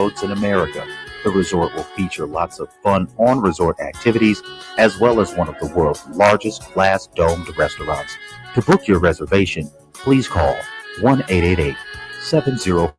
resorts in America. The resort will feature lots of fun on resort activities, as well as one of the world's largest glass domed restaurants. To book your reservation, please call 1 888 704.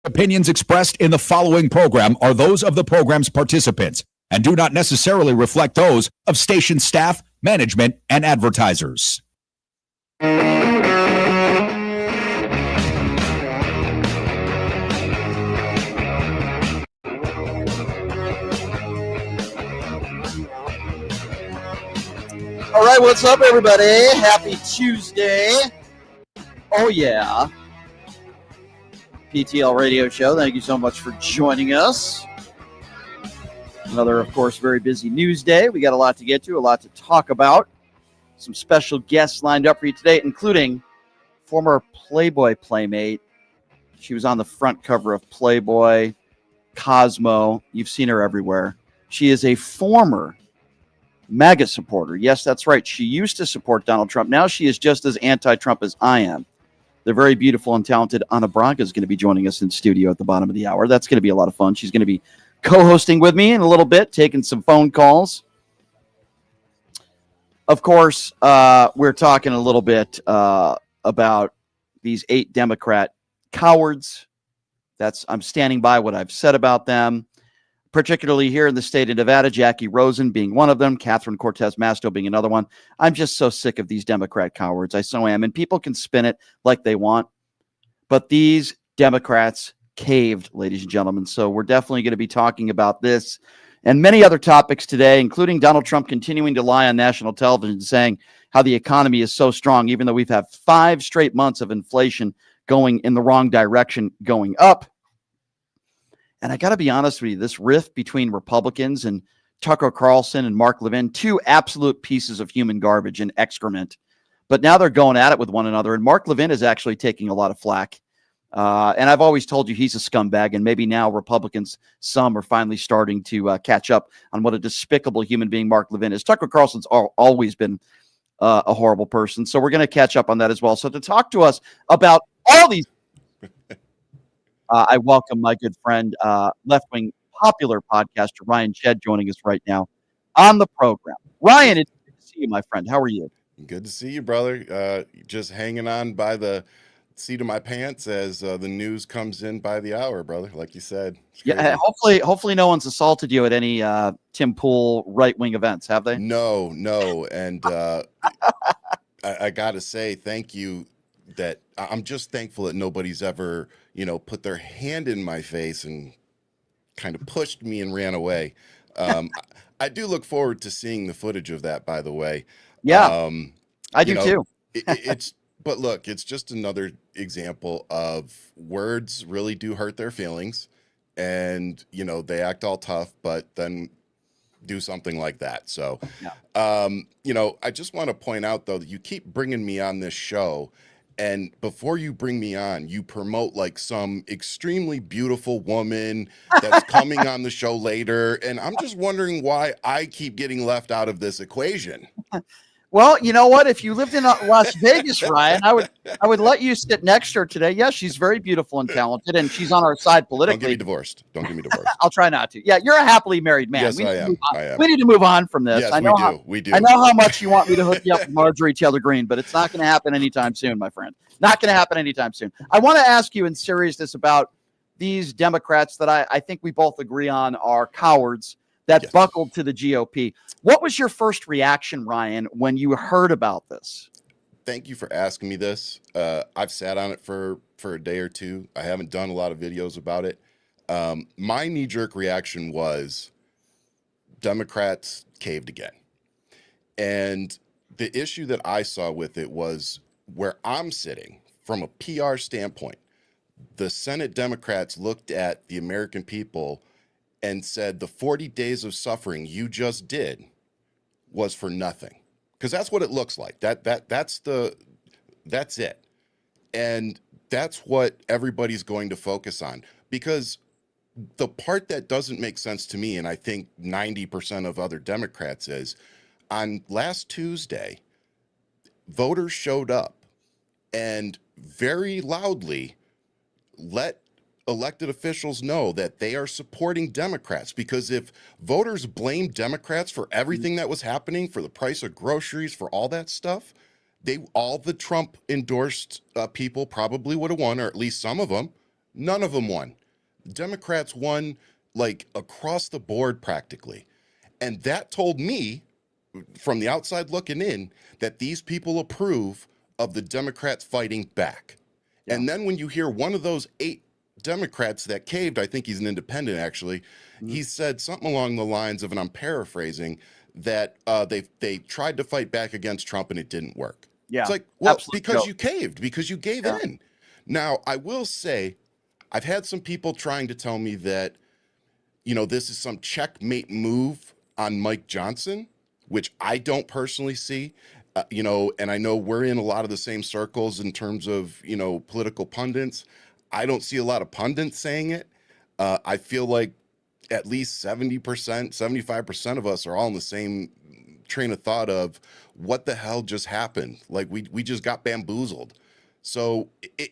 Opinions expressed in the following program are those of the program's participants and do not necessarily reflect those of station staff, management, and advertisers. All right, what's up, everybody? Happy Tuesday. Oh, yeah. PTL Radio Show. Thank you so much for joining us. Another, of course, very busy news day. We got a lot to get to, a lot to talk about. Some special guests lined up for you today, including former Playboy playmate. She was on the front cover of Playboy, Cosmo. You've seen her everywhere. She is a former MAGA supporter. Yes, that's right. She used to support Donald Trump. Now she is just as anti-Trump as I am. The very beautiful and talented Ana Braga is going to be joining us in studio at the bottom of the hour. That's going to be a lot of fun. She's going to be co-hosting with me in a little bit, taking some phone calls. Of course, we're talking a little bit about these 8 Democrat cowards. I'm standing by what I've said about them, particularly here in the state of Nevada, Jackie Rosen being one of them, Catherine Cortez Masto being another one. I'm just so sick of these Democrat cowards. I so am. And people can spin it like they want. But these Democrats caved, ladies and gentlemen. So we're definitely going to be talking about this and many other topics today, including Donald Trump continuing to lie on national television saying how the economy is so strong, even though we've had 5 straight months of inflation going in the wrong direction, going up. And I got to be honest with you, this rift between Republicans and Tucker Carlson and Mark Levin, 2 absolute pieces of human garbage and excrement. But now they're going at it with one another. And Mark Levin is actually taking a lot of flack. And I've always told you he's a scumbag. And maybe now Republicans, some are finally starting to catch up on what a despicable human being Mark Levin is. Tucker Carlson's always been a horrible person. So we're going to catch up on that as well. So to talk to us about all these I welcome my good friend, left-wing popular podcaster Ryan Shedd joining us right now on the program. Ryan, it's good to see you, my friend. How are you? Good to see you, brother. Just hanging on by the seat of my pants as the news comes in by the hour, brother. Like you said. Yeah. Hopefully, no one's assaulted you at any Tim Pool right-wing events, have they? No. And I got to say, thank you. That I'm just thankful that nobody's ever, put their hand in my face and kind of pushed me and ran away. I do look forward to seeing the footage of that, by the way. Yeah, I do too. But look, it's just another example of words really do hurt their feelings, and they act all tough, but then do something like that. So, I just want to point out though that you keep bringing me on this show. And before you bring me on, you promote like some extremely beautiful woman that's coming on the show later. And I'm just wondering why I keep getting left out of this equation. Well, you know what? If you lived in Las Vegas, Ryan, I would let you sit next to her today. Yes, she's very beautiful and talented, and she's on our side politically. Don't get me divorced. Don't get me divorced. I'll try not to. Yeah, you're a happily married man. Yes, I am. I am. We need to move on from this. Yes, I know we do. I know how much you want me to hook you up with Marjorie Taylor Greene, but it's not going to happen anytime soon, my friend. Not going to happen anytime soon. I want to ask you in seriousness about these Democrats that I think we both agree on are cowards that buckled to the GOP. What was your first reaction, Ryan, when you heard about this? Thank you for asking me this. I've sat on it for a day or two. I haven't done a lot of videos about it. My knee-jerk reaction was Democrats caved again. And the issue that I saw with it was where I'm sitting from a PR standpoint. The Senate Democrats looked at the American people and said the 40 days of suffering you just did was for nothing. Because that's what it looks like. That's it. And that's what everybody's going to focus on. Because the part that doesn't make sense to me, and I think 90% of other Democrats, is on last Tuesday, voters showed up and very loudly let elected officials know that they are supporting Democrats, because if voters blame Democrats for everything that was happening, for the price of groceries, for all that stuff, all the Trump endorsed people probably would have won, or at least some of them. None of them won. Democrats won like across the board practically. And that told me from the outside looking in that these people approve of the Democrats fighting back. Yeah. And then when you hear one of those 8 Democrats that caved, I think he's an independent actually, he said something along the lines of, and I'm paraphrasing, that they tried to fight back against Trump and it didn't work. Yeah, it's like, well, because you caved, because you gave in. Now, I will say, I've had some people trying to tell me that, you know, this is some checkmate move on Mike Johnson, which I don't personally see. You know, and I know we're in a lot of the same circles in terms of, you know, political pundits. I don't see a lot of pundits saying it. I feel like at least 70%, 75% of us are all in the same train of thought of what the hell just happened. Like we just got bamboozled. So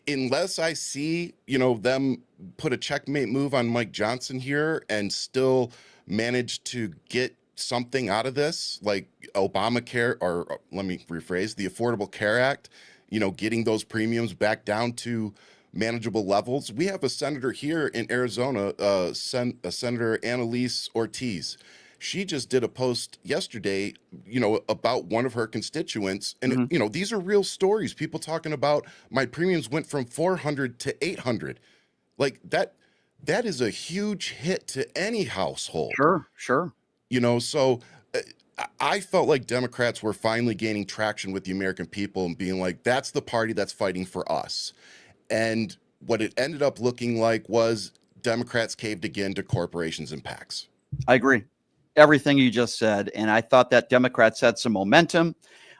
unless I see, you know, them put a checkmate move on Mike Johnson here and still manage to get something out of this, like Obamacare, or let me rephrase, the Affordable Care Act, you know, getting those premiums back down to manageable levels. We have a senator here in Arizona, Senator Annalise Ortiz. She just did a post yesterday, you know, about one of her constituents. And, you know, these are real stories. People talking about my premiums went from 400 to 800. Like that is a huge hit to any household. Sure. You know, so I felt like Democrats were finally gaining traction with the American people and being like, that's the party that's fighting for us. And what it ended up looking like was Democrats caved again to corporations and PACs. I agree. Everything you just said. And I thought that Democrats had some momentum.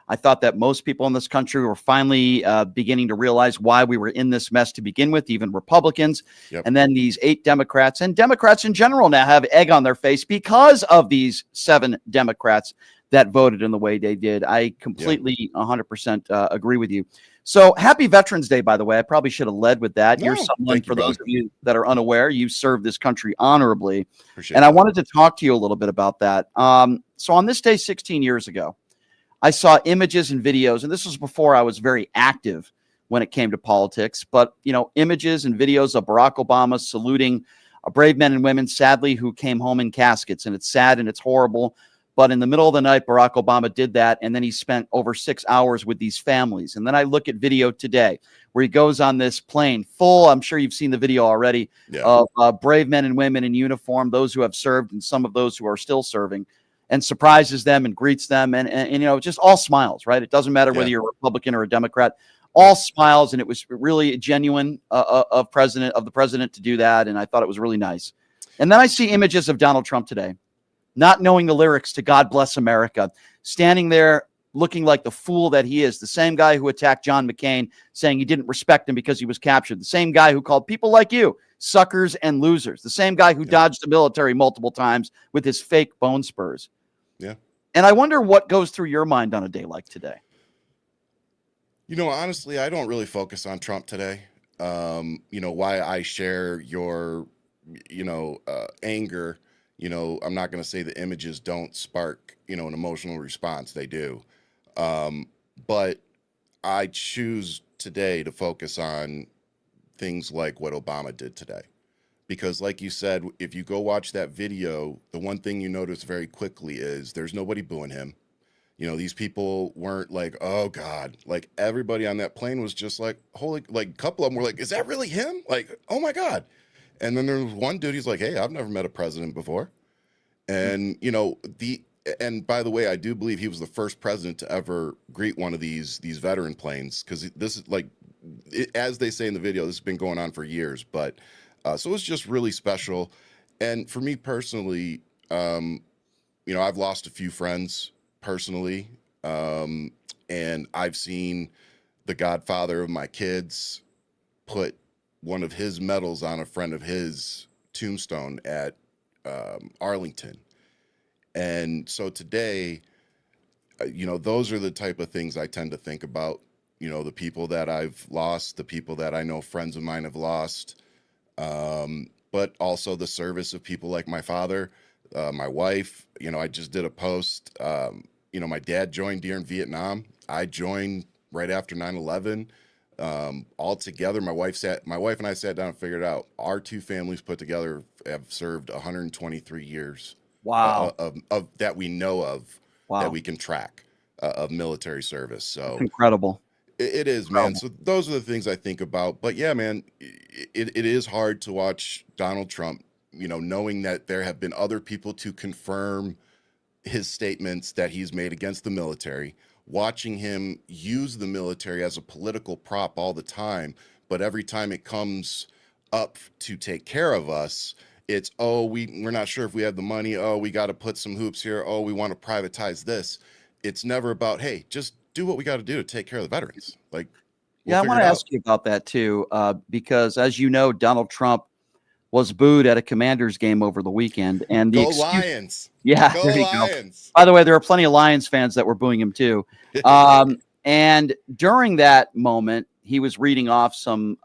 I thought that most people in this country were finally beginning to realize why we were in this mess to begin with, even Republicans. Yep. And then these 8 Democrats, and Democrats in general now have egg on their face because of these 7 Democrats that voted in the way they did. I completely 100% agree with you. So happy Veterans Day, by the way. I probably should have led with that. You're someone, for those of you that are unaware, you served this country honorably. And I wanted to talk to you a little bit about that. So on this day 16 years ago, I saw images and videos, and this was before I was very active when it came to politics, but, you know, images and videos of Barack Obama saluting brave men and women, sadly, who came home in caskets. And it's sad and it's horrible. But in the middle of the night, Barack Obama did that, and then he spent over 6 hours with these families. And then I look at video today where he goes on this plane full, I'm sure you've seen the video already, of brave men and women in uniform, those who have served and some of those who are still serving, and surprises them and greets them. And you know, just all smiles, right? It doesn't matter whether you're a Republican or a Democrat, all smiles. And it was really genuine of the president to do that. And I thought it was really nice. And then I see images of Donald Trump today, not knowing the lyrics to God Bless America, standing there looking like the fool that he is, the same guy who attacked John McCain, saying he didn't respect him because he was captured, the same guy who called people like you suckers and losers, the same guy who dodged the military multiple times with his fake bone spurs. Yeah. And I wonder what goes through your mind on a day like today. Honestly, I don't really focus on Trump today. Why I share your, anger. I'm not going to say the images don't spark, an emotional response. They do. But I choose today to focus on things like what Obama did today. Because like you said, if you go watch that video, the one thing you notice very quickly is there's nobody booing him. These people weren't like, oh God, like everybody on that plane was just like, holy, like a couple of them were like, is that really him? Like, oh my God. And then there was one dude, he's like, hey, I've never met a president before. And, and by the way, I do believe he was the first president to ever greet one of these veteran planes. Cause this is like, as they say in the video, this has been going on for years, but, so it's just really special. And for me personally, I've lost a few friends personally. And I've seen the godfather of my kids put one of his medals on a friend of his tombstone at Arlington. And so today, those are the type of things I tend to think about, the people that I've lost, the people that I know friends of mine have lost, but also the service of people like my father, my wife. I just did a post, my dad joined during Vietnam. I joined right after 9/11. All together, my wife and I sat down and figured out our two families put together have served 123 years. Wow. Of that we know of, Wow. that we can track of military service. So that's incredible. It is, man. So those are the things I think about. But yeah, man, it is hard to watch Donald Trump, knowing that there have been other people to confirm his statements that he's made against the military, watching him use the military as a political prop all the time. But every time it comes up to take care of us, it's, oh, we're not sure if we have the money. Oh, we got to put some hoops here. Oh, we want to privatize this. It's never about, hey, just do what we got to do to take care of the veterans. Like, yeah, I want to ask you about that too, because as you know, Donald Trump was booed at a Commanders game over the weekend, and the Lions. Yeah, go there you Lions. Go. By the way, there are plenty of Lions fans that were booing him too. And during that moment, he was reading off some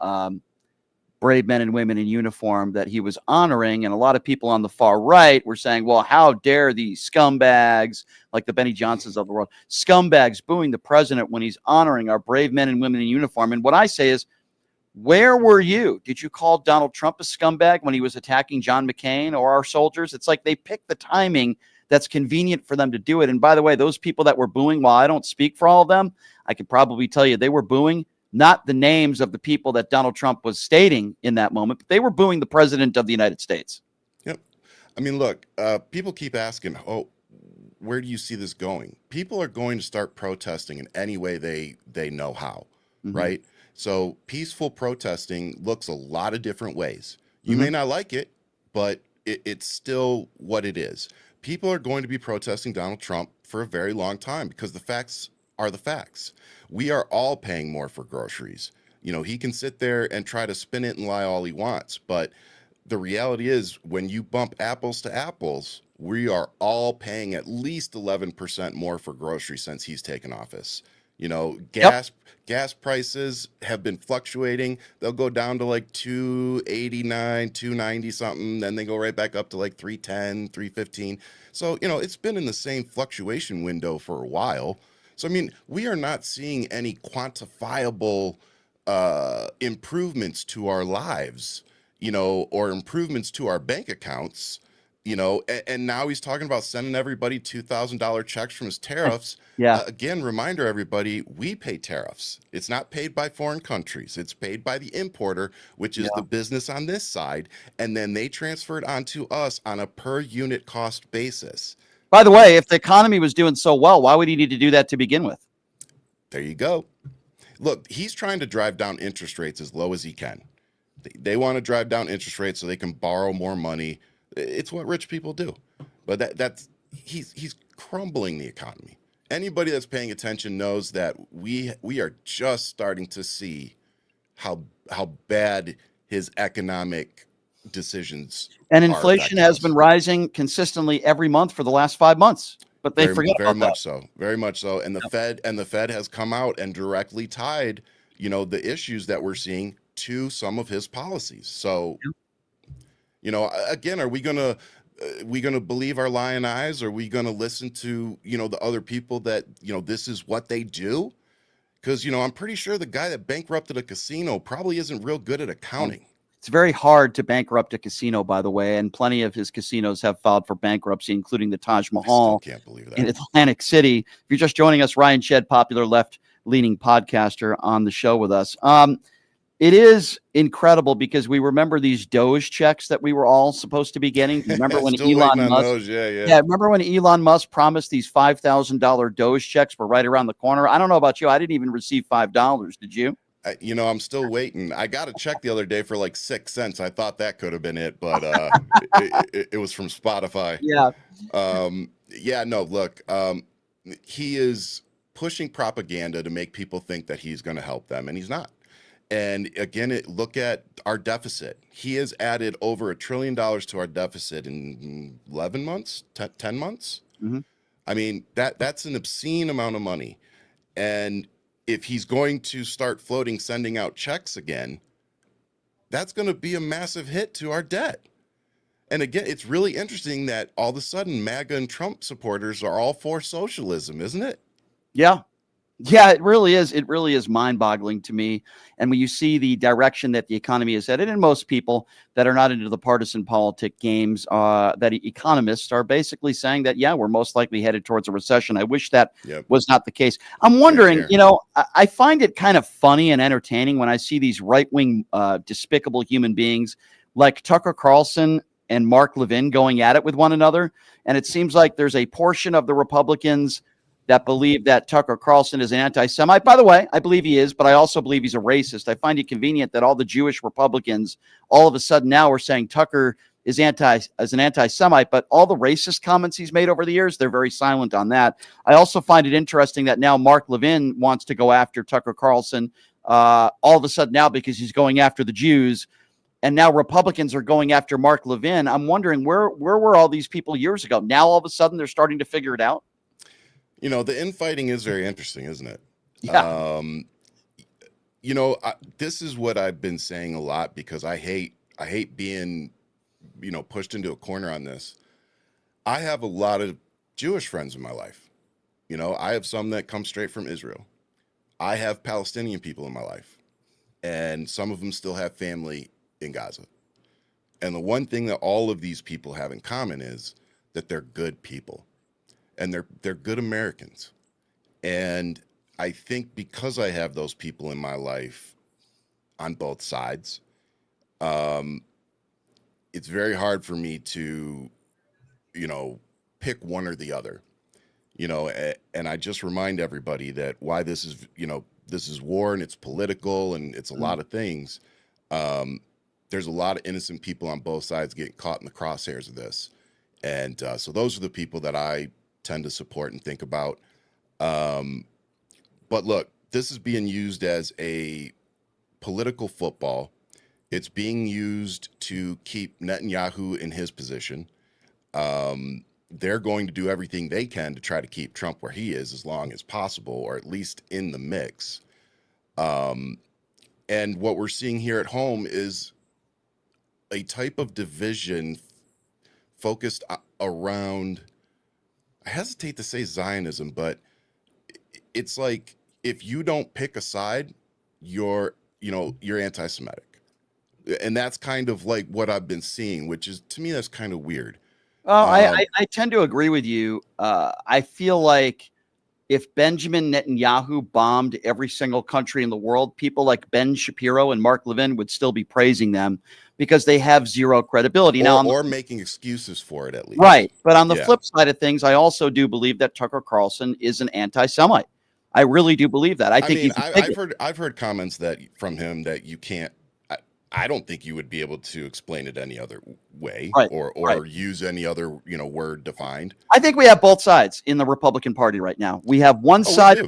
brave men and women in uniform that he was honoring. And a lot of people on the far right were saying, well, how dare these scumbags, like the Benny Johnsons of the world, scumbags booing the president when he's honoring our brave men and women in uniform. And what I say is, where were you? Did you call Donald Trump a scumbag when he was attacking John McCain or our soldiers? It's like they pick the timing that's convenient for them to do it. And by the way, those people that were booing, while I don't speak for all of them, I could probably tell you they were booing not the names of the people that Donald Trump was stating in that moment, but they were booing the president of the United States. Yep. I mean, look, people keep asking, oh, where do you see this going? People are going to start protesting in any way they know how, right? So peaceful protesting looks a lot of different ways. You may not like it, but it's still what it is. People are going to be protesting Donald Trump for a very long time because the facts are the facts. We are all paying more for groceries. He can sit there and try to spin it and lie all he wants, but the reality is when you bump apples to apples, we are all paying at least 11% more for groceries since he's taken office. Gas prices have been fluctuating. They'll go down to like $2.89, $2.90 something. Then they go right back up to like $3.10, $3.15. So, it's been in the same fluctuation window for a while. So, I mean, we are not seeing any quantifiable improvements to our lives, or improvements to our bank accounts. And now he's talking about sending everybody $2,000 checks from his tariffs. Yeah. Again, reminder, everybody, we pay tariffs. It's not paid by foreign countries. It's paid by the importer, which is the business on this side. And then they transfer it onto us on a per unit cost basis. By the way, if the economy was doing so well, why would he need to do that to begin with? There you go. Look, he's trying to drive down interest rates as low as he can. They want to drive down interest rates so they can borrow more money. It's what rich people do. But he's crumbling the economy. Anybody that's paying attention knows that we are just starting to see how bad his economic decisions and inflation has been rising consistently every month for the last 5 months. but they forget very about that. much so, very much so. And the Fed has come out and directly tied, the issues that we're seeing to some of his policies. So, again, are we gonna believe our lying eyes? Are we gonna listen to the other people that this is what they do? Because I'm pretty sure the guy that bankrupted a casino probably isn't real good at accounting. It's very hard to bankrupt a casino, by the way, and plenty of his casinos have filed for bankruptcy, including the Taj I still Mahal can't believe in that. Atlantic City. If you're just joining us, Ryan Shedd, popular left-leaning podcaster, on the show with us. It is incredible because we remember these Doge checks that we were all supposed to be getting. Do you remember when Still waiting Elon on Musk? those. Yeah. Yeah, remember when Elon Musk promised these $5,000 Doge checks were right around the corner? I don't know about you. I didn't even receive $5. Did you? I'm still waiting. I got a check the other day for like 6 cents. I thought that could have been it, but it was from Spotify. Yeah. No, look, he is pushing propaganda to make people think that he's going to help them, and he's not. And again, look at our deficit. He has added over $1 trillion to our deficit in 11 months, 10 months. Mm-hmm. I mean, that's an obscene amount of money. And if he's going to start sending out checks again, that's going to be a massive hit to our debt. And again, it's really interesting that all of a sudden MAGA and Trump supporters are all for socialism, isn't it? Yeah. Yeah, it really is. It really is mind-boggling to me. And when you see the direction that the economy is headed, and most people that are not into the partisan politic games, that economists are basically saying that, yeah, we're most likely headed towards a recession. I wish that was not the case. I'm wondering, I find it kind of funny and entertaining when I see these right-wing, despicable human beings like Tucker Carlson and Mark Levin going at it with one another. And it seems like there's a portion of the Republicans that believe that Tucker Carlson is an anti-Semite. By the way, I believe he is, but I also believe he's a racist. I find it convenient that all the Jewish Republicans all of a sudden now are saying Tucker is an anti-Semite, but all the racist comments he's made over the years, they're very silent on that. I also find it interesting that now Mark Levin wants to go after Tucker Carlson all of a sudden now because he's going after the Jews. And now Republicans are going after Mark Levin. I'm wondering where were all these people years ago? Now all of a sudden they're starting to figure it out. The infighting is very interesting, isn't it? Yeah. This is what I've been saying a lot because I hate being, pushed into a corner on this. I have a lot of Jewish friends in my life. I have some that come straight from Israel. I have Palestinian people in my life, and some of them still have family in Gaza. And the one thing that all of these people have in common is that they're good people. And they're good Americans. And I think because I have those people in my life on both sides, it's very hard for me to, pick one or the other. And I just remind everybody that why this is war and it's political and it's a lot of things. There's a lot of innocent people on both sides getting caught in the crosshairs of this. And so those are the people that I tend to support and think about. But look, this is being used as a political football. It's being used to keep Netanyahu in his position. They're going to do everything they can to try to keep Trump where he is as long as possible, or at least in the mix. And what we're seeing here at home is a type of division focused around, I hesitate to say Zionism, but it's like if you don't pick a side, you're anti-Semitic. And that's kind of like what I've been seeing, which is, to me, that's kind of weird. Oh, I tend to agree with you. I feel like if Benjamin Netanyahu bombed every single country in the world, people like Ben Shapiro and Mark Levin would still be praising them because they have zero credibility. Or making excuses for it, at least. Right. But on the flip side of things, I also do believe that Tucker Carlson is an anti-Semite. I really do believe that. I've heard comments from him that you can't. I don't think you would be able to explain it any other way, or use any other word defined. I think we have both sides in the Republican Party right now. We have one side.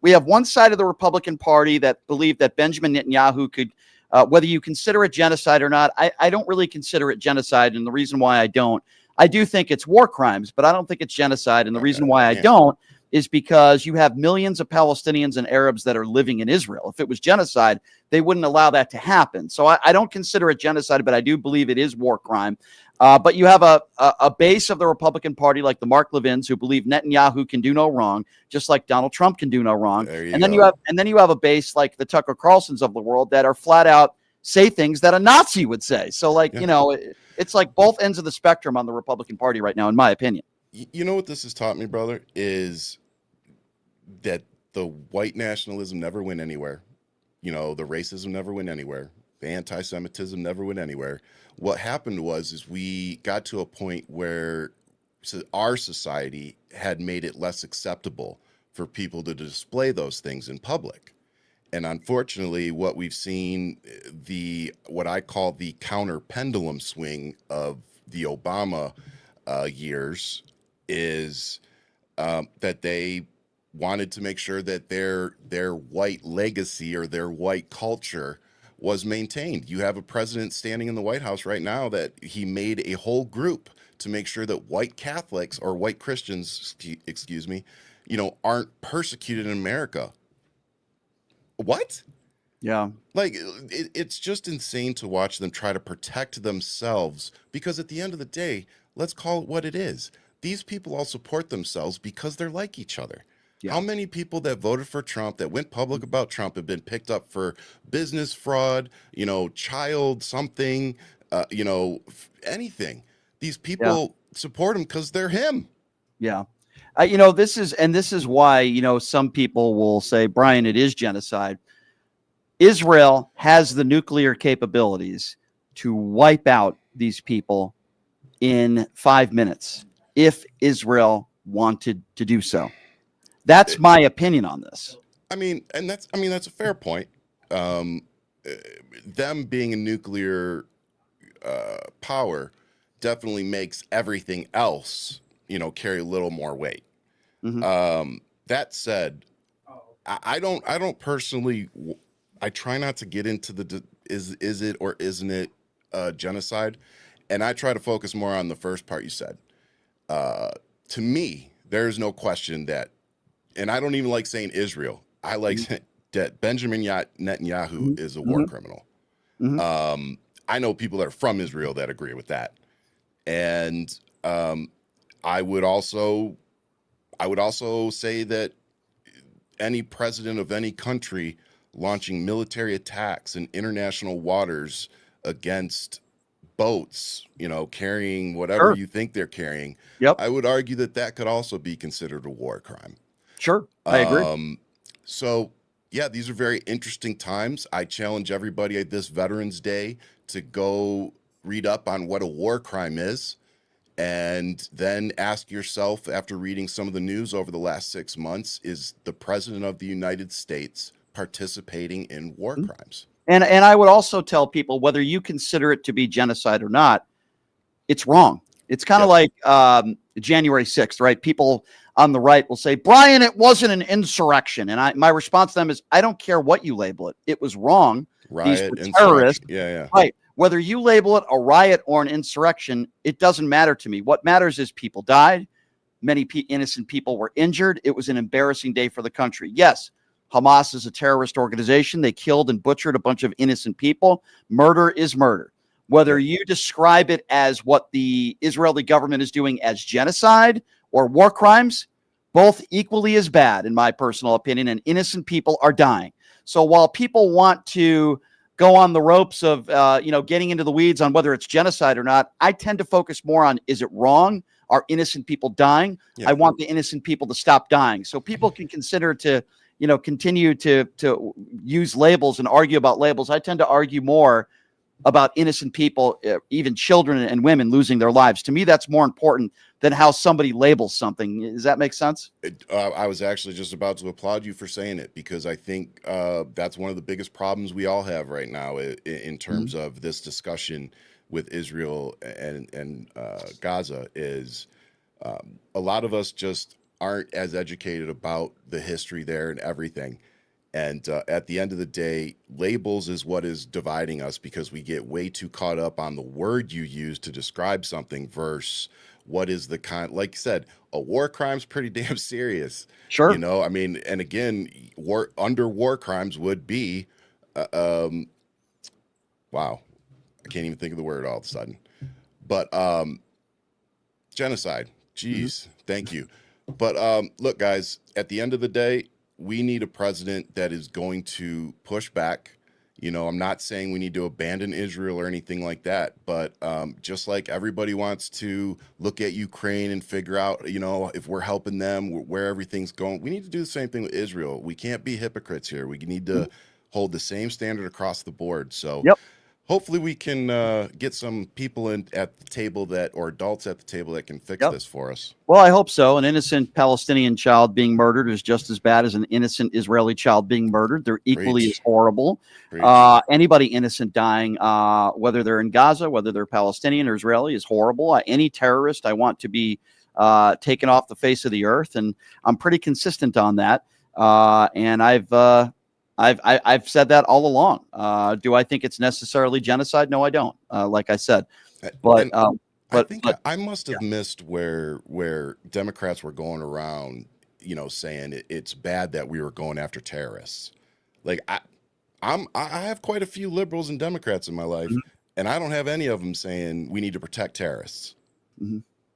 We have one side of the Republican Party that believe that Benjamin Netanyahu could, whether you consider it genocide or not. I don't really consider it genocide, and the reason why I don't, I do think it's war crimes, but I don't think it's genocide. And the reason why I Yeah. don't is because you have millions of Palestinians and Arabs that are living in Israel. If it was genocide, they wouldn't allow that to happen. So I don't consider it genocide, but I do believe it is war crime. But you have a base of the Republican Party like the Mark Levins who believe Netanyahu can do no wrong, just like Donald Trump can do no wrong. There And then you have a base like the Tucker Carlsons of the world that are flat out say things that a Nazi would say. So like, Yeah. it's like both ends of the spectrum on the Republican Party right now, in my opinion. You know what this has taught me, brother, is that the white nationalism never went anywhere. The racism never went anywhere. The anti-Semitism never went anywhere. What happened is we got to a point where our society had made it less acceptable for people to display those things in public. And unfortunately, what we've seen, what I call the counter pendulum swing of the Obama years, is that they wanted to make sure that their white legacy or their white culture was maintained. You have a president standing in the White House right now that he made a whole group to make sure that white Catholics or white Christians, excuse me, aren't persecuted in America. What? Yeah. Like, it's just insane to watch them try to protect themselves, because at the end of the day, let's call it what it is. These people all support themselves because they're like each other. Yeah. How many people that voted for Trump, that went public about Trump, have been picked up for business fraud, child something, anything? These people support him because they're him. Yeah. This is why, some people will say, Brian, it is genocide. Israel has the nuclear capabilities to wipe out these people in 5 minutes if Israel wanted to do so. That's my opinion on this. That's a fair point. Them being a nuclear power definitely makes everything else, carry a little more weight. Mm-hmm. That said, I don't personally. I try not to get into is it or isn't it genocide, and I try to focus more on the first part you said. To me, there's no question that, and I don't even like saying Israel. I like that Benjamin Netanyahu is a war criminal. Mm-hmm. I know people that are from Israel that agree with that, and I would also say that any president of any country launching military attacks in international waters against boats, carrying whatever you think they're carrying, I would argue that could also be considered a war crime. Sure, I agree. So, yeah, these are very interesting times. I challenge everybody at this Veterans Day to go read up on what a war crime is, and then ask yourself, after reading some of the news over the last 6 months, is the President of the United States participating in war crimes? And I would also tell people, whether you consider it to be genocide or not, it's wrong. It's kind of like January 6th, right? People on the right will say, Brian, it wasn't an insurrection. And my response to them is, I don't care what you label it. It was wrong. Riot, these were terrorists. Yeah. Right. Whether you label it a riot or an insurrection, it doesn't matter to me. What matters is people died. Many innocent people were injured. It was an embarrassing day for the country. Yes, Hamas is a terrorist organization. They killed and butchered a bunch of innocent people. Murder is murder. Whether you describe it as what the Israeli government is doing as genocide or war crimes, both equally as bad, in my personal opinion, and innocent people are dying. So while people want to go on the ropes of, getting into the weeds on whether it's genocide or not, I tend to focus more on, is it wrong? Are innocent people dying? Yeah. I want the innocent people to stop dying. So people can consider to, continue to use labels and argue about labels. I tend to argue more about innocent people, even children and women losing their lives. To me, that's more important than how somebody labels something. Does that make sense? I was actually just about to applaud you for saying it, because I think that's one of the biggest problems we all have right now in terms of this discussion with Israel and Gaza is a lot of us just aren't as educated about the history there and everything. And at the end of the day, labels is what is dividing us, because we get way too caught up on the word you use to describe something versus what is the kind. Like you said, a war crime's pretty damn serious. Sure. You know, I mean, and again, war crimes would be, wow, I can't even think of the word all of a sudden, but genocide. Jeez, thank you. But look, guys, at the end of the day, we need a president that is going to push back. You know, I'm not saying we need to abandon Israel or anything like that, but just like everybody wants to look at Ukraine and figure out, you know, if we're helping them, where everything's going, we need to do the same thing with Israel. We can't be hypocrites here. We need to hold the same standard across the board. So hopefully we can get some people at the table or adults at the table that can fix this for us. Well, I hope so. An innocent Palestinian child being murdered is just as bad as an innocent Israeli child being murdered. They're equally as horrible. Anybody innocent dying, whether they're in Gaza, whether they're Palestinian or Israeli, is horrible. Any terrorist I want to be taken off the face of the earth, and I'm pretty consistent on that. And I've said that all along. Do I think it's necessarily genocide? No, I don't. Like I said, but I think I must have missed where Democrats were going around, you know, saying it's bad that we were going after terrorists. Like I have quite a few liberals and Democrats in my life, and I don't have any of them saying we need to protect terrorists.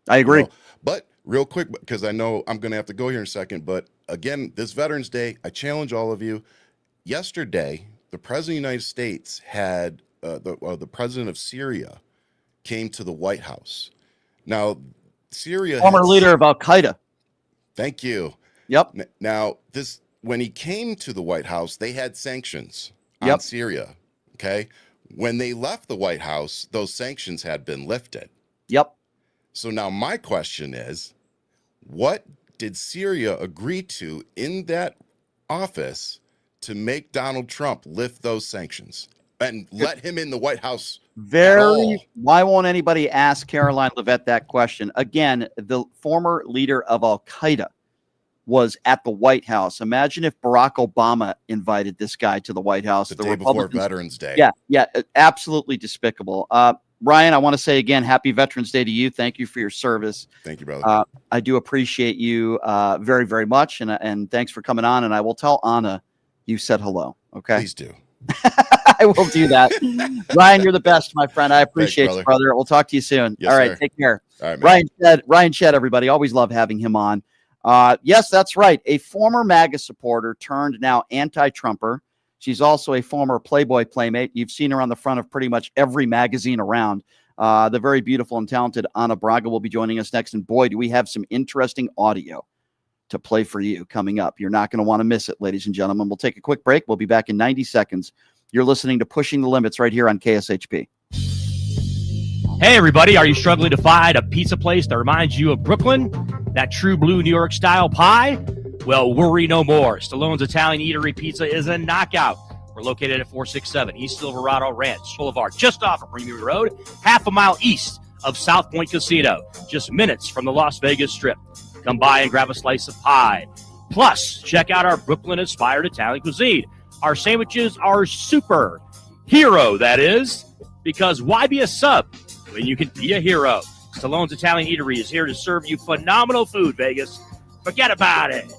I agree. You know? But real quick, because I know I'm going to have to go here in a second, but again, this Veterans Day, I challenge all of you. Yesterday, the president of the United States had the president of Syria came to the White House. Now, Syria, former leader of Al Qaeda. Thank you. Yep. Now, when he came to the White House, they had sanctions on Syria. Okay. When they left the White House, those sanctions had been lifted. Yep. So now my question is, what did Syria agree to in that office to make Donald Trump lift those sanctions and let him in the White House? Why won't anybody ask Caroline Leavitt that question? Again, the former leader of Al Qaeda was at the White House. Imagine if Barack Obama invited this guy to the White House. The day before Veterans Day. Yeah, absolutely despicable. Ryan, I want to say again, happy Veterans Day to you. Thank you for your service. Thank you, brother. I do appreciate you very, very much, and thanks for coming on. And I will tell Anna you said hello. Okay, please do. I will do that. Ryan, you're the best, my friend. I appreciate you, brother. We'll talk to you soon. Yes, all right, sir. Take care. All right, Ryan Shedd, everybody. Always love having him on. Yes, that's right. A former MAGA supporter turned now anti-Trumper. She's also a former Playboy playmate. You've seen her on the front of pretty much every magazine around. The very beautiful and talented Ana Braga will be joining us next. And boy, do we have some interesting audio to play for you coming up. You're not going to want to miss it, ladies and gentlemen. We'll take a quick break. We'll be back in 90 seconds. You're listening to Pushing the Limits right here on KSHP. Hey, everybody. Are you struggling to find a pizza place that reminds you of Brooklyn? That true blue New York style pie? Well, worry no more. Stallone's Italian Eatery Pizza is a knockout. We're located at 467 East Silverado Ranch Boulevard, just off of Premium Road, half a mile east of South Point Casino, just minutes from the Las Vegas Strip. Come by and grab a slice of pie. Plus, check out our Brooklyn-inspired Italian cuisine. Our sandwiches are super. Hero, that is. Because why be a sub when you can be a hero? Stallone's Italian Eatery is here to serve you phenomenal food, Vegas. Forget about it.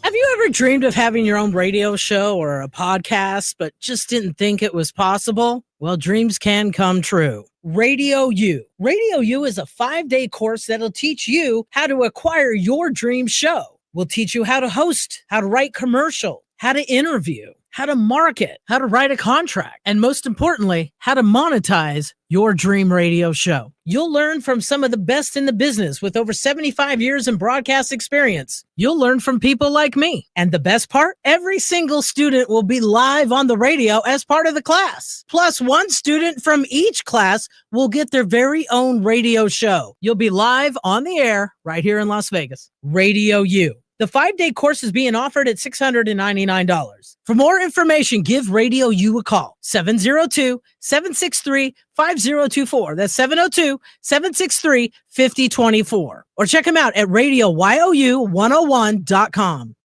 Have you ever dreamed of having your own radio show or a podcast, but just didn't think it was possible? Well, dreams can come true. Radio U. Radio U is a 5-day course that'll teach you how to acquire your dream show. We'll teach you how to host, how to write commercial, how to interview, how to market, how to write a contract, and most importantly, how to monetize your dream radio show. You'll learn from some of the best in the business with over 75 years in broadcast experience. You'll learn from people like me. And the best part, every single student will be live on the radio as part of the class. Plus, one student from each class will get their very own radio show. You'll be live on the air right here in Las Vegas. Radio U. The 5-day course is being offered at $699. For more information, give Radio U a call. 702-763-5024. That's 702-763-5024. Or check them out at radioyou101.com.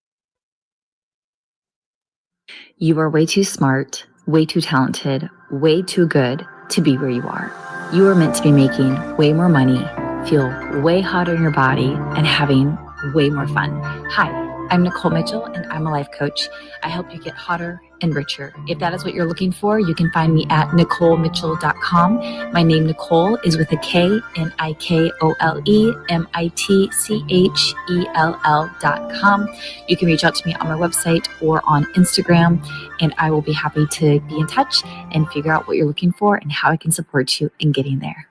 You are way too smart, way too talented, way too good to be where you are. You are meant to be making way more money, feel way hotter in your body, and having way more fun. Hi, I'm Nicole Mitchell, and I'm a life coach. I help you get hotter and richer. If that is what you're looking for, you can find me at NicoleMitchell.com. My name, Nicole, is with a K, NicoleMitchell.com. You can reach out to me on my website or on Instagram, and I will be happy to be in touch and figure out what you're looking for and how I can support you in getting there.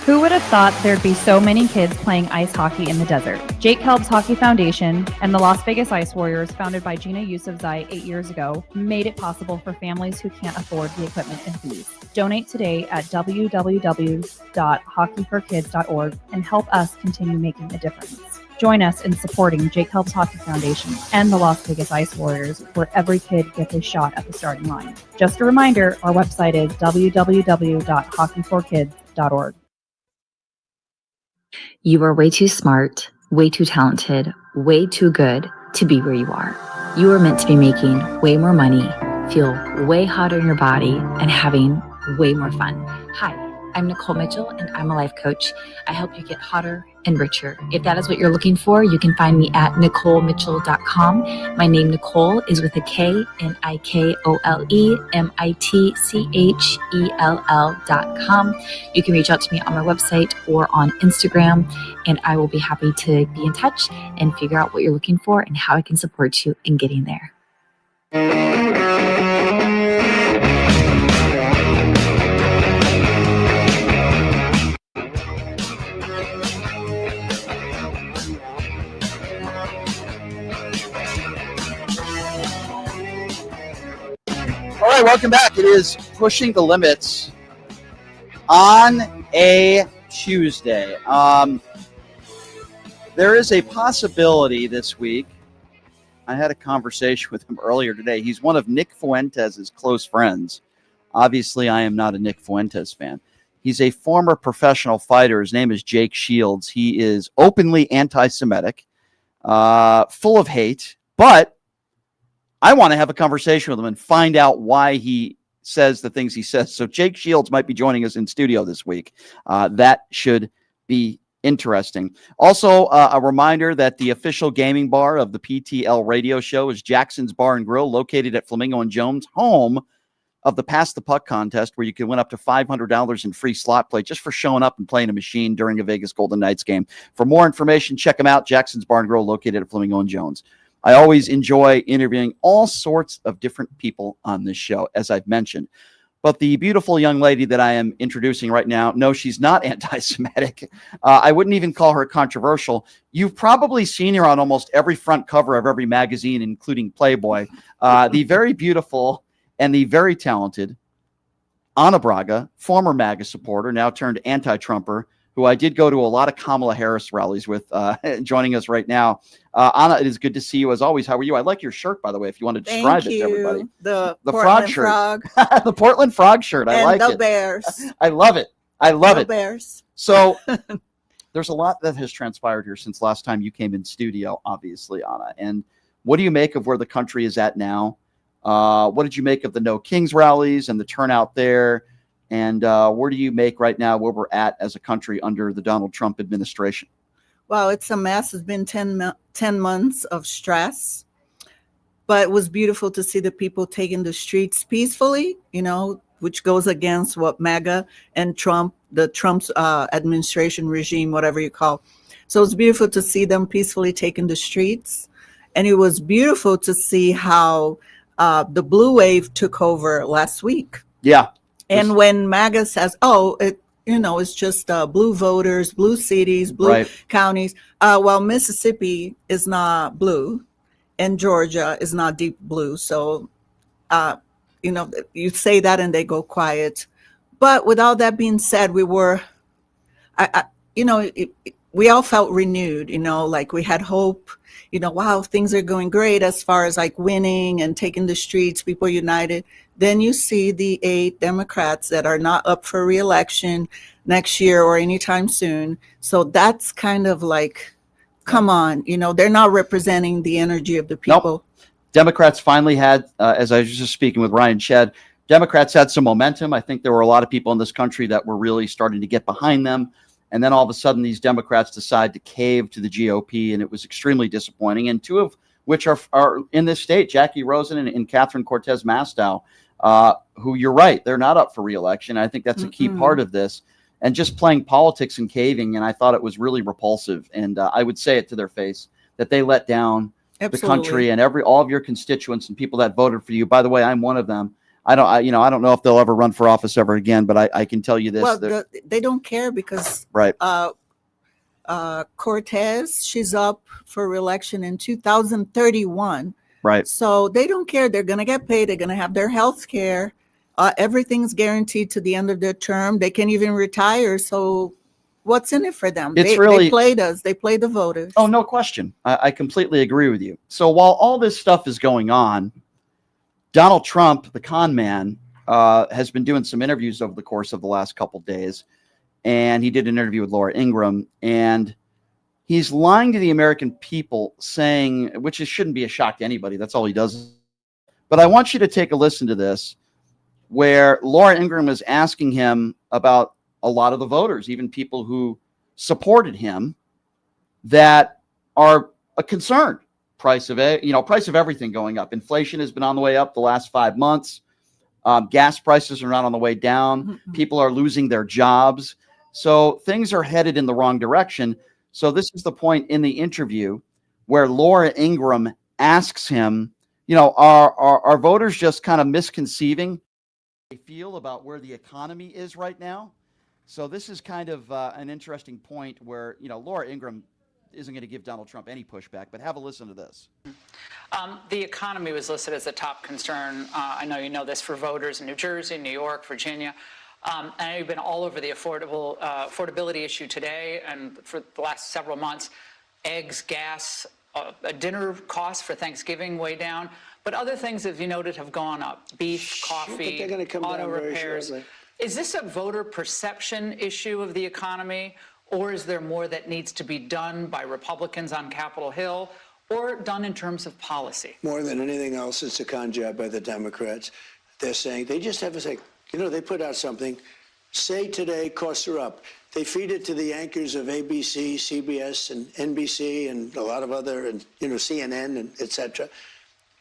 Who would have thought there'd be so many kids playing ice hockey in the desert? Jake Helb's Hockey Foundation and the Las Vegas Ice Warriors, founded by Gina Yusufzai 8 years ago, made it possible for families who can't afford the equipment and fees. Donate today at www.hockeyforkids.org and help us continue making a difference. Join us in supporting Jake Helb's Hockey Foundation and the Las Vegas Ice Warriors, where every kid gets a shot at the starting line. Just a reminder, our website is www.hockeyforkids.org. You are way too smart, way too talented, way too good to be where you are. You are meant to be making way more money, feel way hotter in your body, and having way more fun. Hi, I'm Nicole Mitchell, and I'm a life coach. I help you get hotter and richer. If that is what you're looking for, you can find me at NicoleMitchell.com. My name, Nicole, is with a K, NicoleMitchell.com. You can reach out to me on my website or on Instagram, and I will be happy to be in touch and figure out what you're looking for and how I can support you in getting there. All right, welcome back. It is Pushing the Limits on a Tuesday. There is a possibility this week. I had a conversation with him earlier today. He's one of Nick Fuentes' close friends. Obviously, I am not a Nick Fuentes fan. He's a former professional fighter. His name is Jake Shields. He is openly anti-Semitic, full of hate, but I want to have a conversation with him and find out why he says the things he says. So Jake Shields might be joining us in studio this week. That should be interesting. Also, a reminder that the official gaming bar of the PTL radio show is Jackson's Bar and Grill, located at Flamingo and Jones, home of the Pass the Puck contest, where you can win up to $500 in free slot play just for showing up and playing a machine during a Vegas Golden Knights game. For more information, check them out. Jackson's Bar and Grill, located at Flamingo and Jones. I always enjoy interviewing all sorts of different people on this show, as I've mentioned. But the beautiful young lady that I am introducing right now, no, she's not anti-Semitic. I wouldn't even call her controversial. You've probably seen her on almost every front cover of every magazine, including Playboy. The very beautiful and the very talented Ana Braga, former MAGA supporter, now turned anti-Trumper, who I did go to a lot of Kamala Harris rallies with, joining us right now. Ana, it is good to see you as always. How are you? I like your shirt, by the way, if you want to describe it to everybody. The frog shirt. The Portland frog shirt. I like it. The Bears. I love it. I love it. Bears. So there's a lot that has transpired here since last time you came in studio, obviously, Ana. And what do you make of where the country is at now? What did you make of the No Kings rallies and the turnout there? And where do you make right now where we're at as a country under the Donald Trump administration? Well, it's a mess. It's been 10 months of stress. But it was beautiful to see the people taking the streets peacefully, which goes against what MAGA and Trump's administration regime, whatever you call. So it's beautiful to see them peacefully taking the streets. And it was beautiful to see how the blue wave took over last week. Yeah. And when MAGA says, it's just blue voters, blue cities, blue counties. Well, Mississippi is not blue and Georgia is not deep blue. So, you say that and they go quiet. But with all that being said, we were, we all felt renewed, like we had hope, wow, things are going great as far as like winning and taking the streets, people united. Then you see the 8 Democrats that are not up for reelection next year or anytime soon. So that's kind of like, come on, they're not representing the energy of the people. Nope. Democrats finally had, as I was just speaking with Ryan Shedd, Democrats had some momentum. I think there were a lot of people in this country that were really starting to get behind them. And then all of a sudden, these Democrats decide to cave to the GOP, and it was extremely disappointing. And 2 of which are in this state, Jackie Rosen and Catherine Cortez Masto, who, you're right, they're not up for reelection. I think that's a key part of this. And just playing politics and caving, and I thought it was really repulsive. And I would say it to their face that they let down the country and all of your constituents and people that voted for you. By the way, I'm one of them. I don't know if they'll ever run for office ever again, but I can tell you this. Well, they don't care because right. Cortez, she's up for reelection in 2031. Right. So they don't care. They're going to get paid. They're going to have their health care. Everything's guaranteed to the end of their term. They can even retire. So what's in it for them? They played us. They played the voters. Oh, no question. I completely agree with you. So while all this stuff is going on, Donald Trump, the con man, has been doing some interviews over the course of the last couple of days. And he did an interview with Laura Ingraham. And he's lying to the American people, saying, which shouldn't be a shock to anybody. That's all he does. But I want you to take a listen to this, where Laura Ingraham is asking him about a lot of the voters, even people who supported him, that are concerned. Price of everything going up. Inflation has been on the way up the last 5 months. Gas prices are not on the way down. Mm-hmm. People are losing their jobs. So things are headed in the wrong direction. So this is the point in the interview where Laura Ingraham asks him, are voters just kind of misconceiving they feel about where the economy is right now? So this is kind of an interesting point where, Laura Ingraham isn't going to give Donald Trump any pushback, but have a listen to this. The economy was listed as a top concern. I know you know this for voters in New Jersey, New York, Virginia. And I know you've been all over the affordability issue today and for the last several months. Eggs, gas, dinner costs for Thanksgiving way down. But other things, as you noted, have gone up. Beef, coffee, auto repairs. Is this a voter perception issue of the economy? Or is there more that needs to be done by Republicans on Capitol Hill or done in terms of policy? More than anything else, it's a con job by the Democrats. They're saying, they just have to say, they put out something, say today costs are up. They feed it to the anchors of ABC, CBS, and NBC, and a lot of other, and CNN, and et cetera.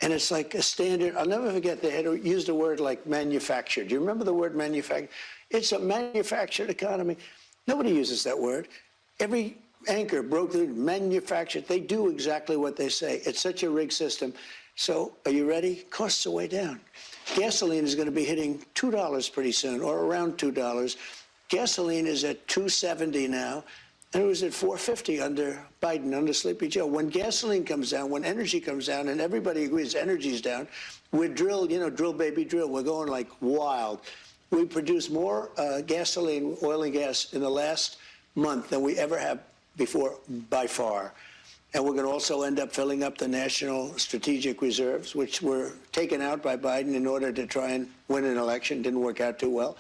And it's like a standard. I'll never forget they had used a word like manufactured. Do you remember the word manufactured? It's a manufactured economy. Nobody uses that word. Every anchor broke the manufactured. They do exactly what they say. It's such a rigged system. So are you ready? Costs are way down. Gasoline is going to be hitting $2 pretty soon, or around $2. Gasoline is at $2.70 now, and it was at $4.50 under Biden, under Sleepy Joe. When gasoline comes down, when energy comes down, and everybody agrees energy's down, we're drill baby drill. We're going like wild. We produce more gasoline, oil and gas in the last month than we ever have before, by far. And we're going to also end up filling up the national strategic reserves, which were taken out by Biden in order to try and win an election. Didn't work out too well.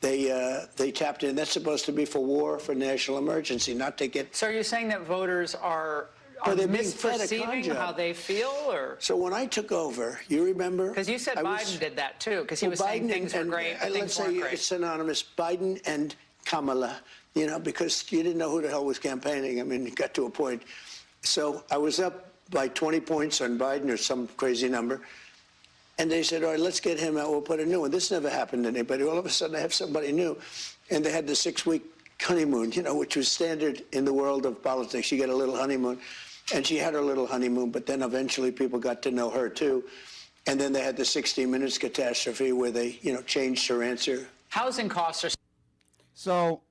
They tapped in. That's supposed to be for war, for national emergency, not to get. So are you saying that voters are misperceiving how they feel, or? So when I took over, you remember? Because you said Biden did that too, because he was saying things were great, but things weren't great. It's synonymous, Biden and Kamala, because you didn't know who the hell was campaigning. I mean, it got to a point. So I was up by 20 points on Biden or some crazy number. And they said, all right, let's get him out. We'll put a new one. This never happened to anybody. All of a sudden, I have somebody new. And they had the 6-week honeymoon, which was standard in the world of politics. You get a little honeymoon. And she had her little honeymoon, but then eventually people got to know her, too. And then they had the 60 Minutes catastrophe where they, changed her answer. Housing costs are... So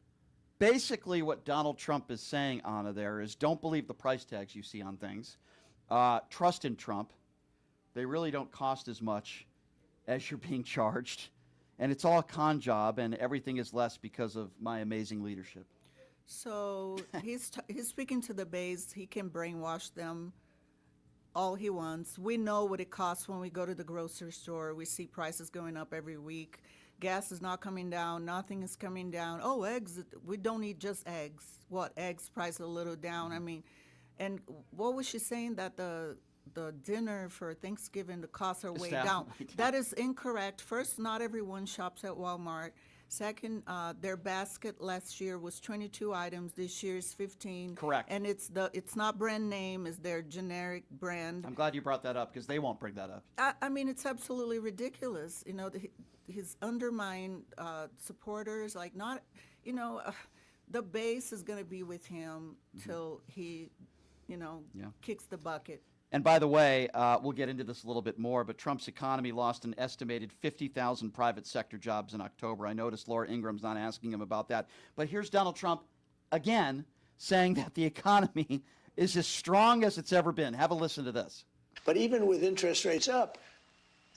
basically what Donald Trump is saying, Anna, there is don't believe the price tags you see on things. Trust in Trump. They really don't cost as much as you're being charged. And it's all a con job, and everything is less because of my amazing leadership. So he's speaking to the base. He can brainwash them all he wants. We know what it costs when we go to the grocery store. We see prices going up every week. Gas is not coming down. Nothing is coming down. Oh, eggs. We don't eat just eggs. What, eggs price a little down? I mean, and what was she saying, that the dinner for Thanksgiving, the costs are way down? That is incorrect. First, not everyone shops at Walmart. Second, their basket last year was 22 items. This year is 15. Correct. And it's not brand name, it's their generic brand. I'm glad you brought that up because they won't bring that up. I mean, it's absolutely ridiculous. You know, his undermined supporters, like not, you know, the base is going to be with him till he, you know, kicks the bucket. And by the way, we'll get into this a little bit more, but Trump's economy lost an estimated 50,000 private sector jobs in October. I noticed Laura Ingram's not asking him about that. But here's Donald Trump again saying that the economy is as strong as it's ever been. Have a listen to this. But even with interest rates up,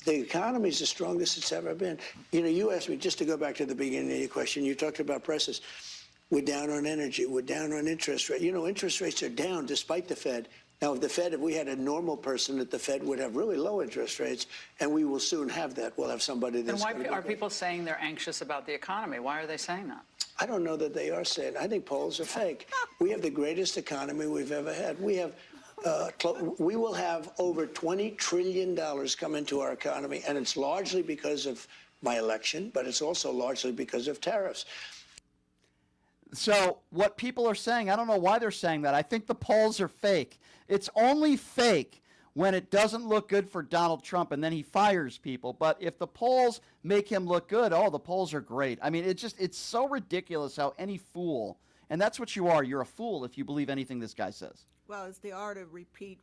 the economy is the strongest it's ever been. You know, you asked me, just to go back to the beginning of your question, you talked about prices. We're down on energy. We're down on interest rate. You know, interest rates are down despite the Fed. Now, if we had a normal person at the Fed, would have really low interest rates, and we will soon have that. We'll have somebody that's. And why are people saying they're anxious about the economy? Why are they saying that? I don't know that they are saying. I think polls are fake. We have the greatest economy we've ever had. We have. We will have over $20 trillion come into our economy, and it's largely because of my election, but it's also largely because of tariffs. So what people are saying, I don't know why they're saying that. I think the polls are fake. It's only fake when it doesn't look good for Donald Trump and then he fires people. But if the polls make him look good, oh, the polls are great. I mean, it's so ridiculous how any fool, and that's what you are. You're a fool if you believe anything this guy says. Well, it's the art of repeat.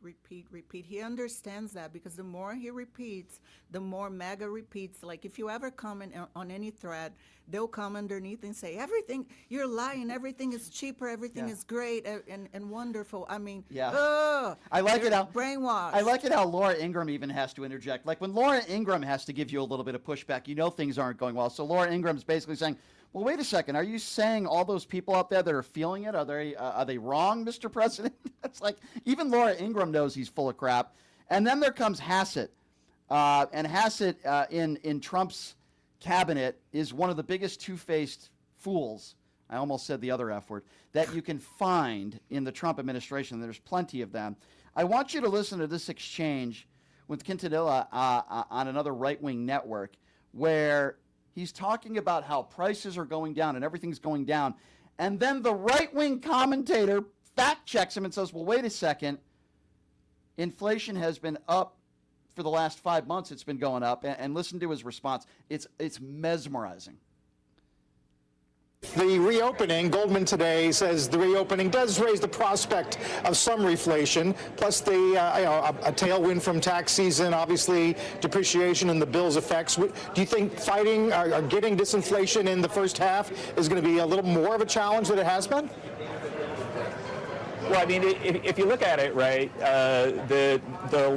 He understands that because the more he repeats, the more MAGA repeats. Like if you ever comment on any thread, they'll come underneath and say, everything, you're lying, everything is cheaper, everything is great and wonderful. I mean, I like it how brainwashed. I like it how Laura Ingraham even has to interject. Like when Laura Ingraham has to give you a little bit of pushback, you know things aren't going well. So Laura Ingram's basically saying, well, wait a second. Are you saying all those people out there that are feeling it, are they wrong, Mr. President? It's like even Laura Ingraham knows he's full of crap. And then there comes Hassett. And Hassett in Trump's cabinet is one of the biggest two-faced fools, I almost said the other F word, that you can find in the Trump administration. There's plenty of them. I want you to listen to this exchange with Quintanilla on another right-wing network where he's talking about how prices are going down and everything's going down. And then the right-wing commentator fact checks him and says, well, wait a second. Inflation has been up for the last 5 months. It's been going up. And listen to his response. It's mesmerizing. The reopening, Goldman today says the reopening does raise the prospect of some reflation, plus the a tailwind from tax season, obviously depreciation and the bill's effects. Do you think fighting or getting disinflation in the first half is going to be a little more of a challenge than it has been? Well, I mean, if you look at it, right, the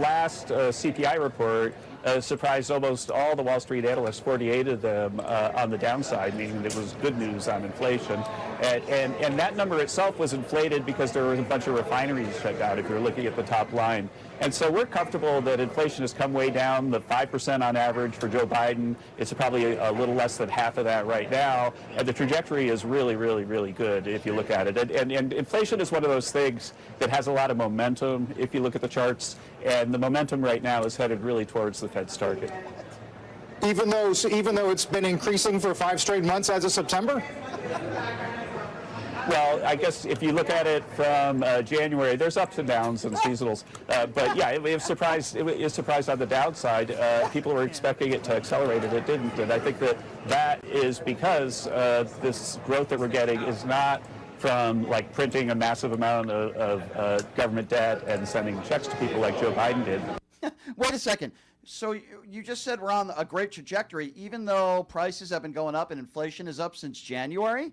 last CPI report surprised almost all the Wall Street analysts, 48 of them on the downside, meaning it was good news on inflation. And that number itself was inflated because there was a bunch of refineries shut down, if you're looking at the top line. And so we're comfortable that inflation has come way down, the 5% on average for Joe Biden. It's probably a little less than half of that right now. And the trajectory is really, really, really good if you look at it. And inflation is one of those things that has a lot of momentum if you look at the charts. And the momentum right now is headed really towards the Fed's target. Even though it's been increasing for 5 straight months as of September? Well, I guess if you look at it from January, there's ups and downs and seasonals. But yeah, it was surprised on the downside. People were expecting it to accelerate, and it didn't. And I think that is because this growth that we're getting is not from like printing a massive amount of government debt and sending checks to people like Joe Biden did. Wait a second. So you just said we're on a great trajectory, even though prices have been going up and inflation is up since January?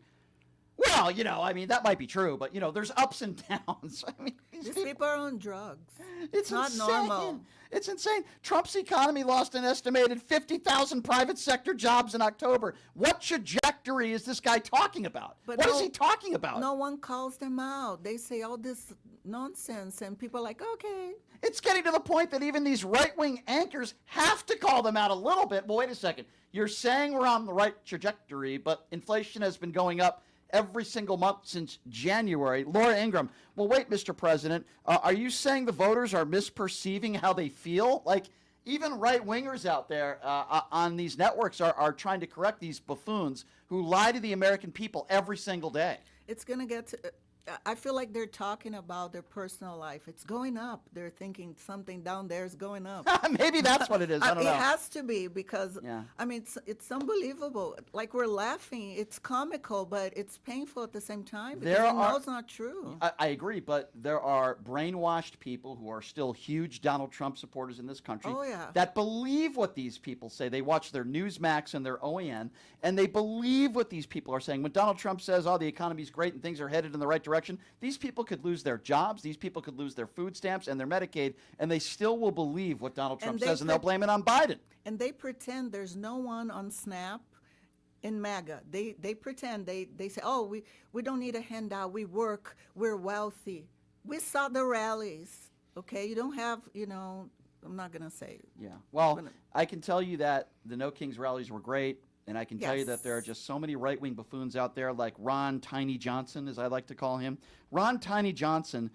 Well, I mean, that might be true, but, there's ups and downs. I mean, These people are on drugs. It's not insane. normal. It's insane. Trump's economy lost an estimated 50,000 private sector jobs in October. What trajectory is this guy talking about? What is he talking about? No one calls them out. They say all this nonsense, and people are like, okay. It's getting to the point that even these right-wing anchors have to call them out a little bit. Well, wait a second. You're saying we're on the right trajectory, but inflation has been going up every single month since January. Laura Ingraham, well, wait, Mr. President, are you saying the voters are misperceiving how they feel? Like, even right-wingers out there on these networks are trying to correct these buffoons who lie to the American people every single day. It's going to get to... I feel like they're talking about their personal life. It's going up. They're thinking something down there is going up. Maybe that's what it is. I don't know. It has to be because, I mean, it's unbelievable. Like, we're laughing. It's comical, but it's painful at the same time because we know it's not true. I agree, but there are brainwashed people who are still huge Donald Trump supporters in this country that believe what these people say. They watch their Newsmax and their OAN, and they believe what these people are saying. When Donald Trump says, oh, the economy's great and things are headed in the right direction, these people could lose their jobs, these people could lose their food stamps and their Medicaid, and they still will believe what Donald Trump says, and they'll blame it on Biden. And they pretend there's no one on SNAP in MAGA. They pretend, they say, oh, we don't need a handout, we work, we're wealthy. We saw the rallies, okay? You don't have, I'm not going to say. Yeah, well, I can tell you that the No Kings rallies were great. And I can tell you that there are just so many right-wing buffoons out there, like Ron Tiny Johnson, as I like to call him. Ron Tiny Johnson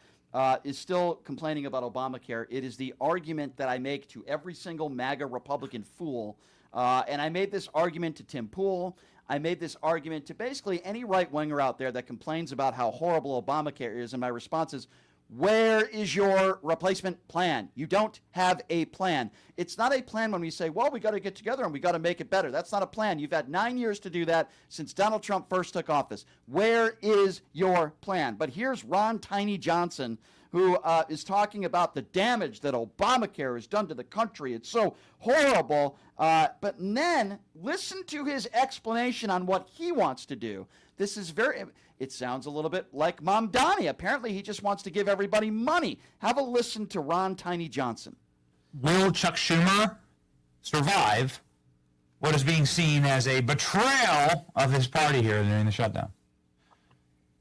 is still complaining about Obamacare. It is the argument that I make to every single MAGA Republican fool. And I made this argument to Tim Pool. I made this argument to basically any right-winger out there that complains about how horrible Obamacare is. And my response is, where is your replacement plan? You don't have a plan. It's not a plan when we say, well, we got to get together and we got to make it better. That's not a plan. You've had 9 years to do that since Donald Trump first took office. Where is your plan? But here's Ron Tiny Johnson, who is talking about the damage that Obamacare has done to the country. It's so horrible. But then listen to his explanation on what he wants to do. This is it sounds a little bit like Mom Donnie. Apparently, he just wants to give everybody money. Have a listen to Ron Tiny Johnson. Will Chuck Schumer survive what is being seen as a betrayal of his party here during the shutdown?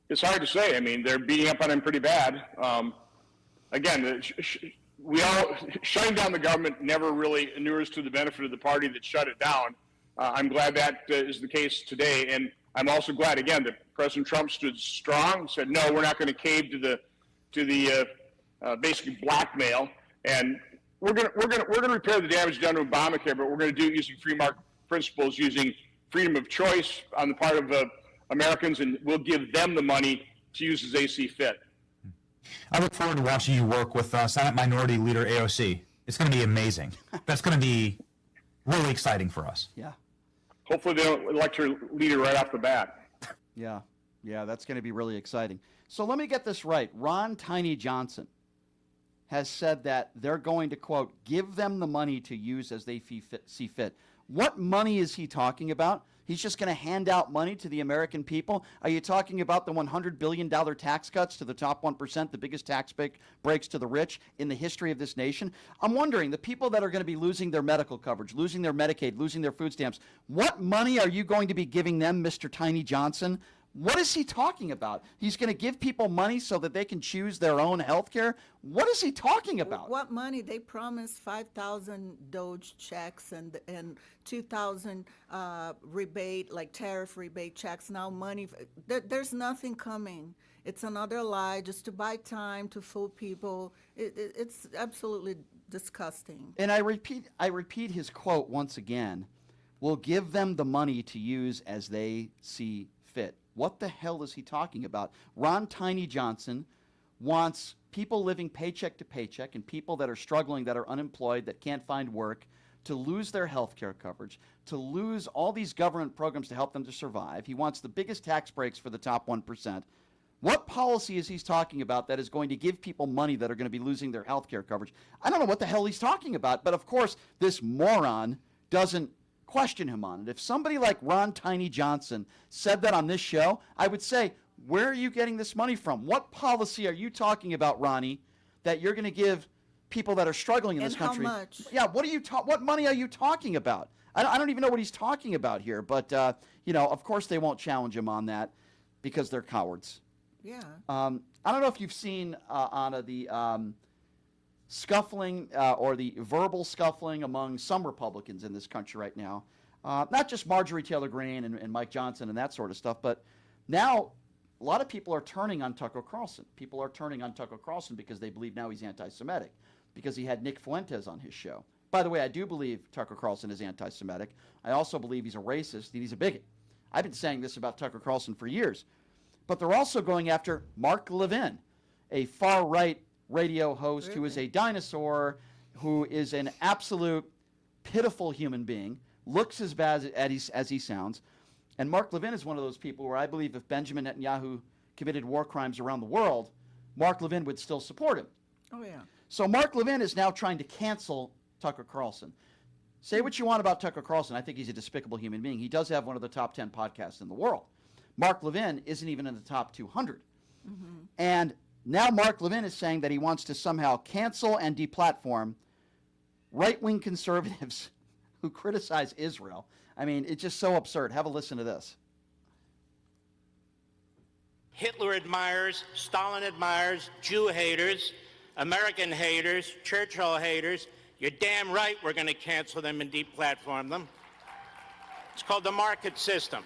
It's hard to say. I mean, they're beating up on him pretty bad. Again, shutting down the government never really inures to the benefit of the party that shut it down. I'm glad that is the case today, and I'm also glad again that President Trump stood strong, said no, we're not going to cave to the basically blackmail, and we're going to repair the damage done to Obamacare, but we're going to do it using free market principles, using freedom of choice on the part of Americans, and we'll give them the money to use as they see fit. I look forward to watching you work with Senate Minority Leader AOC. It's going to be amazing. That's going to be really exciting for us. Yeah. Hopefully they don't elect your leader right off the bat. Yeah, that's going to be really exciting. So let me get this right. Ron Tiny Johnson has said that they're going to, quote, give them the money to use as they see fit. What money is he talking about? He's just going to hand out money to the American people? Are you talking about the $100 billion tax cuts to the top 1%, the biggest tax breaks to the rich in the history of this nation? I'm wondering, the people that are going to be losing their medical coverage, losing their Medicaid, losing their food stamps, what money are you going to be giving them, Mr. Tiny Johnson? What is he talking about? He's going to give people money so that they can choose their own health care? What is he talking about? What money? They promised 5,000 Doge checks and 2,000 rebate, like tariff rebate checks. Now money, there's nothing coming. It's another lie just to buy time to fool people. It's absolutely disgusting. And I repeat his quote once again. We'll give them the money to use as they see fit. What the hell is he talking about? Ron Tiny Johnson wants people living paycheck to paycheck and people that are struggling, that are unemployed, that can't find work, to lose their health care coverage, to lose all these government programs to help them to survive. He wants the biggest tax breaks for the top 1%. What policy is he talking about that is going to give people money that are going to be losing their health care coverage? I don't know what the hell he's talking about, but of course this moron doesn't question him on it. If somebody like Ron Tiny Johnson said that on this show, I would say, Where are you getting this money from? What policy are you talking about, Ronnie, that you're going to give people that are struggling in this country? How much? Yeah, what money are you talking about? I don't even know what he's talking about here, but of course they won't challenge him on that because they're cowards. Yeah. I don't know if you've seen Anna the scuffling or the verbal scuffling among some Republicans in this country right now. Not just Marjorie Taylor Greene and Mike Johnson and that sort of stuff, but now a lot of people are turning on Tucker Carlson. People are turning on Tucker Carlson because they believe now he's anti-Semitic, because he had Nick Fuentes on his show. By the way, I do believe Tucker Carlson is anti-Semitic. I also believe he's a racist and he's a bigot. I've been saying this about Tucker Carlson for years. But they're also going after Mark Levin, a far-right radio host who is a dinosaur, who is an absolute pitiful human being, looks as bad as he sounds. And Mark Levin is one of those people where I believe if Benjamin Netanyahu committed war crimes around the world, Mark Levin would still support him. Oh, yeah. So Mark Levin is now trying to cancel Tucker Carlson. Say what you want about Tucker Carlson. I think he's a despicable human being. He does have one of the top 10 podcasts in the world. Mark Levin isn't even in the top 200. Mm-hmm. And now Mark Levin is saying that he wants to somehow cancel and deplatform right-wing conservatives who criticize Israel. I mean, it's just so absurd. Have a listen to this. Hitler admirers, Stalin admirers, Jew haters, American haters, Churchill haters. You're damn right we're going to cancel them and deplatform them. It's called the market system.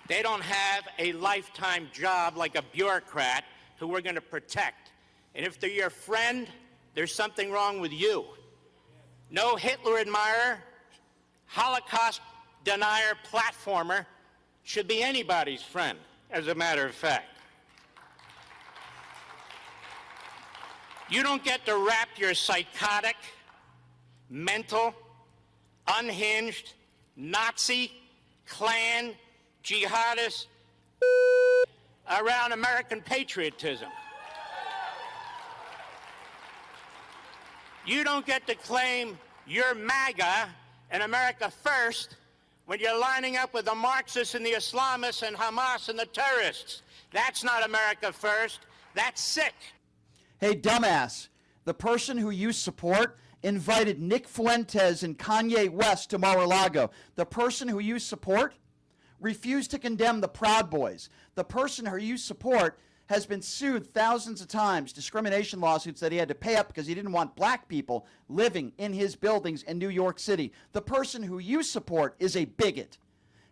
They don't have a lifetime job like a bureaucrat who we're going to protect. And if they're your friend, there's something wrong with you. No Hitler admirer, Holocaust denier, platformer should be anybody's friend, as a matter of fact. You don't get to wrap your psychotic, mental, unhinged, Nazi, Klan, jihadist around American patriotism. You don't get to claim you're MAGA and America first when you're lining up with the Marxists and the Islamists and Hamas and the terrorists. That's not America first. That's sick. Hey, dumbass, the person who you support invited Nick Fuentes and Kanye West to Mar-a-Lago. The person who you support refused to condemn the Proud Boys. The person who you support has been sued thousands of times, discrimination lawsuits that he had to pay up because he didn't want black people living in his buildings in New York City. The person who you support is a bigot.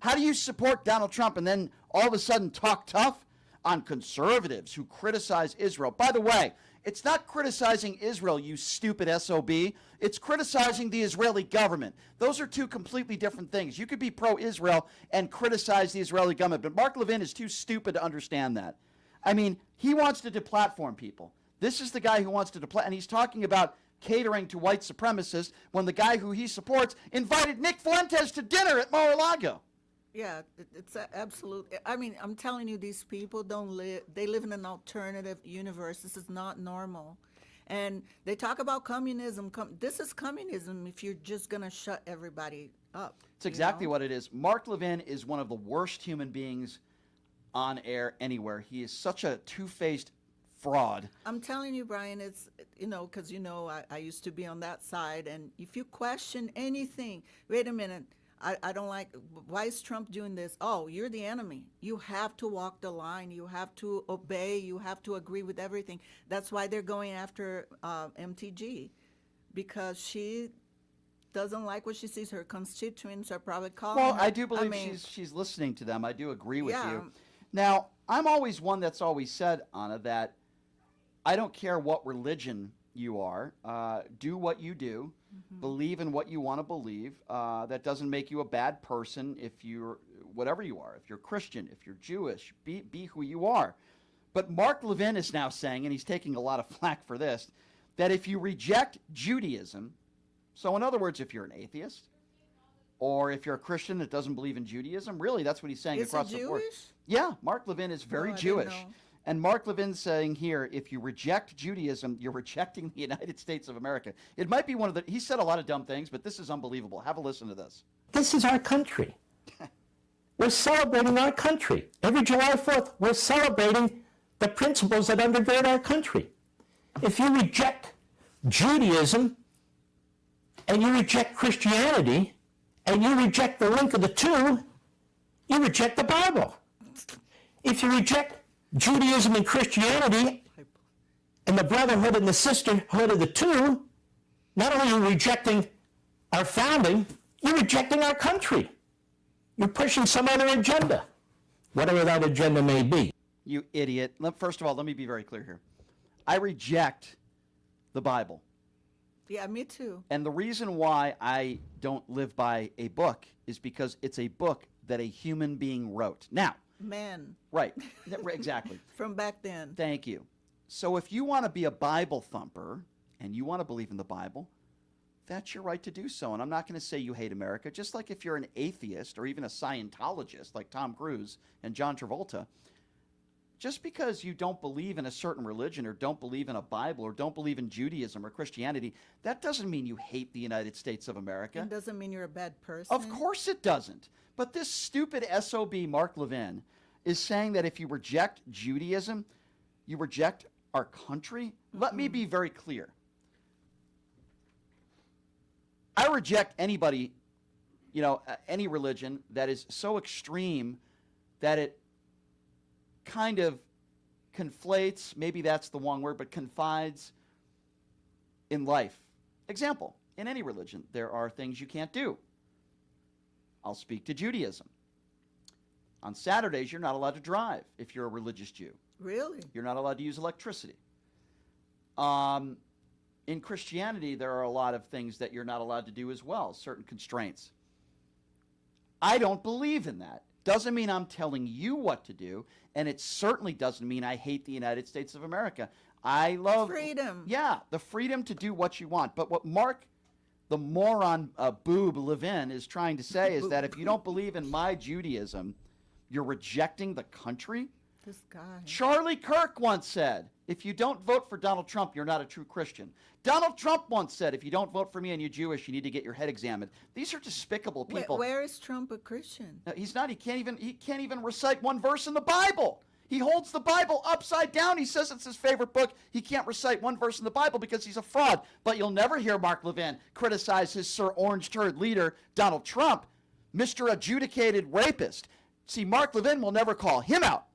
How do you support Donald Trump and then all of a sudden talk tough on conservatives who criticize Israel? By the way, it's not criticizing Israel, you stupid SOB. It's criticizing the Israeli government. Those are two completely different things. You could be pro-Israel and criticize the Israeli government, but Mark Levin is too stupid to understand that. I mean, he wants to deplatform people. This is the guy who wants to deplatform, and he's talking about catering to white supremacists when the guy who he supports invited Nick Fuentes to dinner at Mar-a-Lago. Yeah, it's absolute. I mean, I'm telling you, these people they live in an alternative universe. This is not normal. And they talk about communism. This is communism if you're just going to shut everybody up. It's exactly what it is. Mark Levin is one of the worst human beings on air anywhere. He is such a two-faced fraud. I'm telling you, Brian, it's, because, I used to be on that side. And if you question anything, wait a minute. I don't like, why is Trump doing this? Oh, you're the enemy. You have to walk the line. You have to obey. You have to agree with everything. That's why they're going after MTG, because she doesn't like what she sees. Her constituents are probably calling her. Well, I do believe she's listening to them. I do agree with Yeah. you. Now, I'm always one that's always said, Anna, that I don't care what religion you are. Do what you do. Believe in what you want to believe. That doesn't make you a bad person if you're whatever you are. If you're Christian, if you're Jewish, be who you are. But Mark Levin is now saying, and he's taking a lot of flack for this, that if you reject Judaism, so in other words, if you're an atheist, or if you're a Christian that doesn't believe in Judaism, really that's what he's saying Is across he the board. Jewish? Yeah, Mark Levin is very Oh, I didn't Jewish. know. And Mark Levin's saying here, if you reject Judaism, you're rejecting the United States of America. It might be one of the, he said a lot of dumb things, but this is unbelievable. Have a listen to this. This is our country. We're celebrating our country. Every July 4th, we're celebrating the principles that undergird our country. If you reject Judaism and you reject Christianity and you reject the link of the two, you reject the Bible. If you reject Judaism and Christianity and the brotherhood and the sisterhood of the two, not only are you rejecting our founding, you're rejecting our country. You're pushing some other agenda, whatever that agenda may be. You idiot. First of all, let me be very clear here. I reject the Bible. Yeah, me too. And the reason why I don't live by a book is because it's a book that a human being wrote. Now, Man. right, exactly. From back then. Thank you. So if you want to be a Bible thumper and you want to believe in the Bible, that's your right to do so. And I'm not going to say you hate America. Just like if you're an atheist or even a Scientologist like Tom Cruise and John Travolta, just because you don't believe in a certain religion or don't believe in a Bible or don't believe in Judaism or Christianity, that doesn't mean you hate the United States of America. It doesn't mean you're a bad person. Of course it doesn't. But this stupid SOB Mark Levin is saying that if you reject Judaism, you reject our country. Let me be very clear. I reject anybody, any religion that is so extreme that it kind of conflates, maybe that's the wrong word, but confides in life. Example, in any religion, there are things you can't do. I'll speak to Judaism. On Saturdays, you're not allowed to drive if you're a religious Jew. Really? You're not allowed to use electricity. In Christianity, there are a lot of things that you're not allowed to do as well, certain constraints. I don't believe in that. Doesn't mean I'm telling you what to do, and it certainly doesn't mean I hate the United States of America. I love freedom. Yeah, the freedom to do what you want. But what Mark, the moron boob Levin, is trying to say is that if you don't believe in my Judaism, you're rejecting the country. This guy. Charlie Kirk once said, if you don't vote for Donald Trump, you're not a true Christian. Donald Trump once said, if you don't vote for me and you're Jewish, you need to get your head examined. These are despicable people. Where is Trump a Christian? No, he's not. He can't even recite one verse in the Bible. He holds the Bible upside down. He says it's his favorite book. He can't recite one verse in the Bible because he's a fraud. But you'll never hear Mark Levin criticize his Sir Orange Turd leader, Donald Trump, Mr. Adjudicated Rapist. See, Mark Levin will never call him out.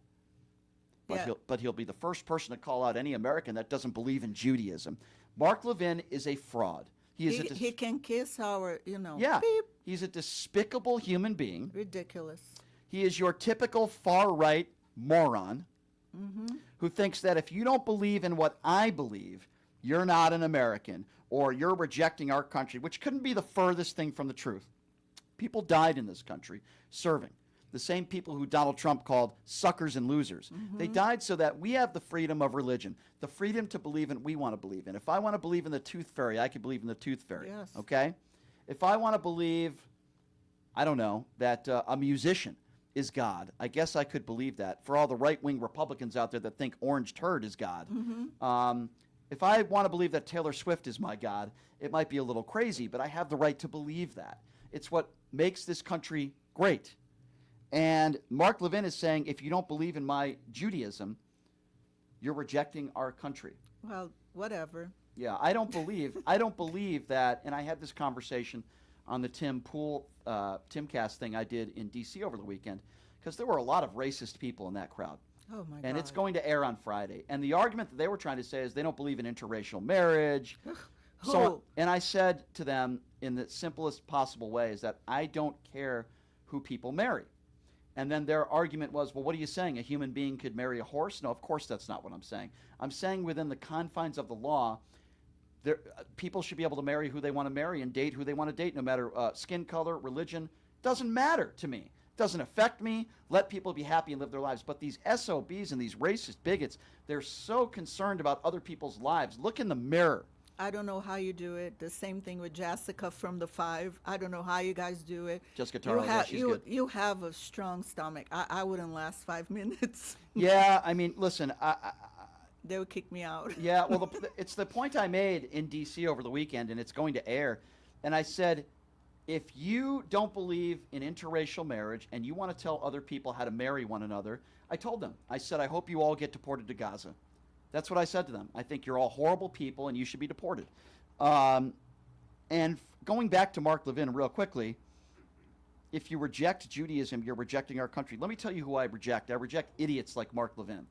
But he'll be the first person to call out any American that doesn't believe in Judaism. Mark Levin is a fraud. He can kiss our, Yeah, beep. He's a despicable human being. Ridiculous. He is your typical far-right moron who thinks that if you don't believe in what I believe, you're not an American or you're rejecting our country, which couldn't be the furthest thing from the truth. People died in this country serving. The same people who Donald Trump called suckers and losers. They died so that we have the freedom of religion, the freedom to believe in what we want to believe in. If I want to believe in the tooth fairy, I can believe in the tooth fairy. Yes. Okay? If I want to believe, I don't know, that a musician is God, I guess I could believe that. For all the right-wing Republicans out there that think Orange Turd is God. If I want to believe that Taylor Swift is my God, it might be a little crazy, but I have the right to believe that. It's what makes this country great. And Mark Levin is saying, if you don't believe in my Judaism, you're rejecting our country. Well, whatever. Yeah, I don't believe that. And I had this conversation on the Timcast thing I did in D.C. over the weekend, because there were a lot of racist people in that crowd. Oh, my God. And it's going to air on Friday. And the argument that they were trying to say is they don't believe in interracial marriage. And I said to them in the simplest possible way is that I don't care who people marry. And then their argument was, well, what are you saying? A human being could marry a horse? No, of course that's not what I'm saying. I'm saying within the confines of the law, people should be able to marry who they want to marry and date who they want to date, no matter skin color, religion. Doesn't matter to me. Doesn't affect me. Let people be happy and live their lives. But these SOBs and these racist bigots, they're so concerned about other people's lives. Look in the mirror. I don't know how you do it. The same thing with Jessica from the Five. I don't know how you guys do it. Jessica Tarl, yeah, she's good. You have a strong stomach. I wouldn't last 5 minutes. Yeah, I mean, listen. They would kick me out. Yeah, well, it's the point I made in D.C. over the weekend, and it's going to air. And I said, if you don't believe in interracial marriage and you want to tell other people how to marry one another, I told them, I said, I hope you all get deported to Gaza. That's what I said to them. I think you're all horrible people and you should be deported. And going back to Mark Levin real quickly, if you reject Judaism, you're rejecting our country. Let me tell you who I reject. I reject idiots like Mark Levin.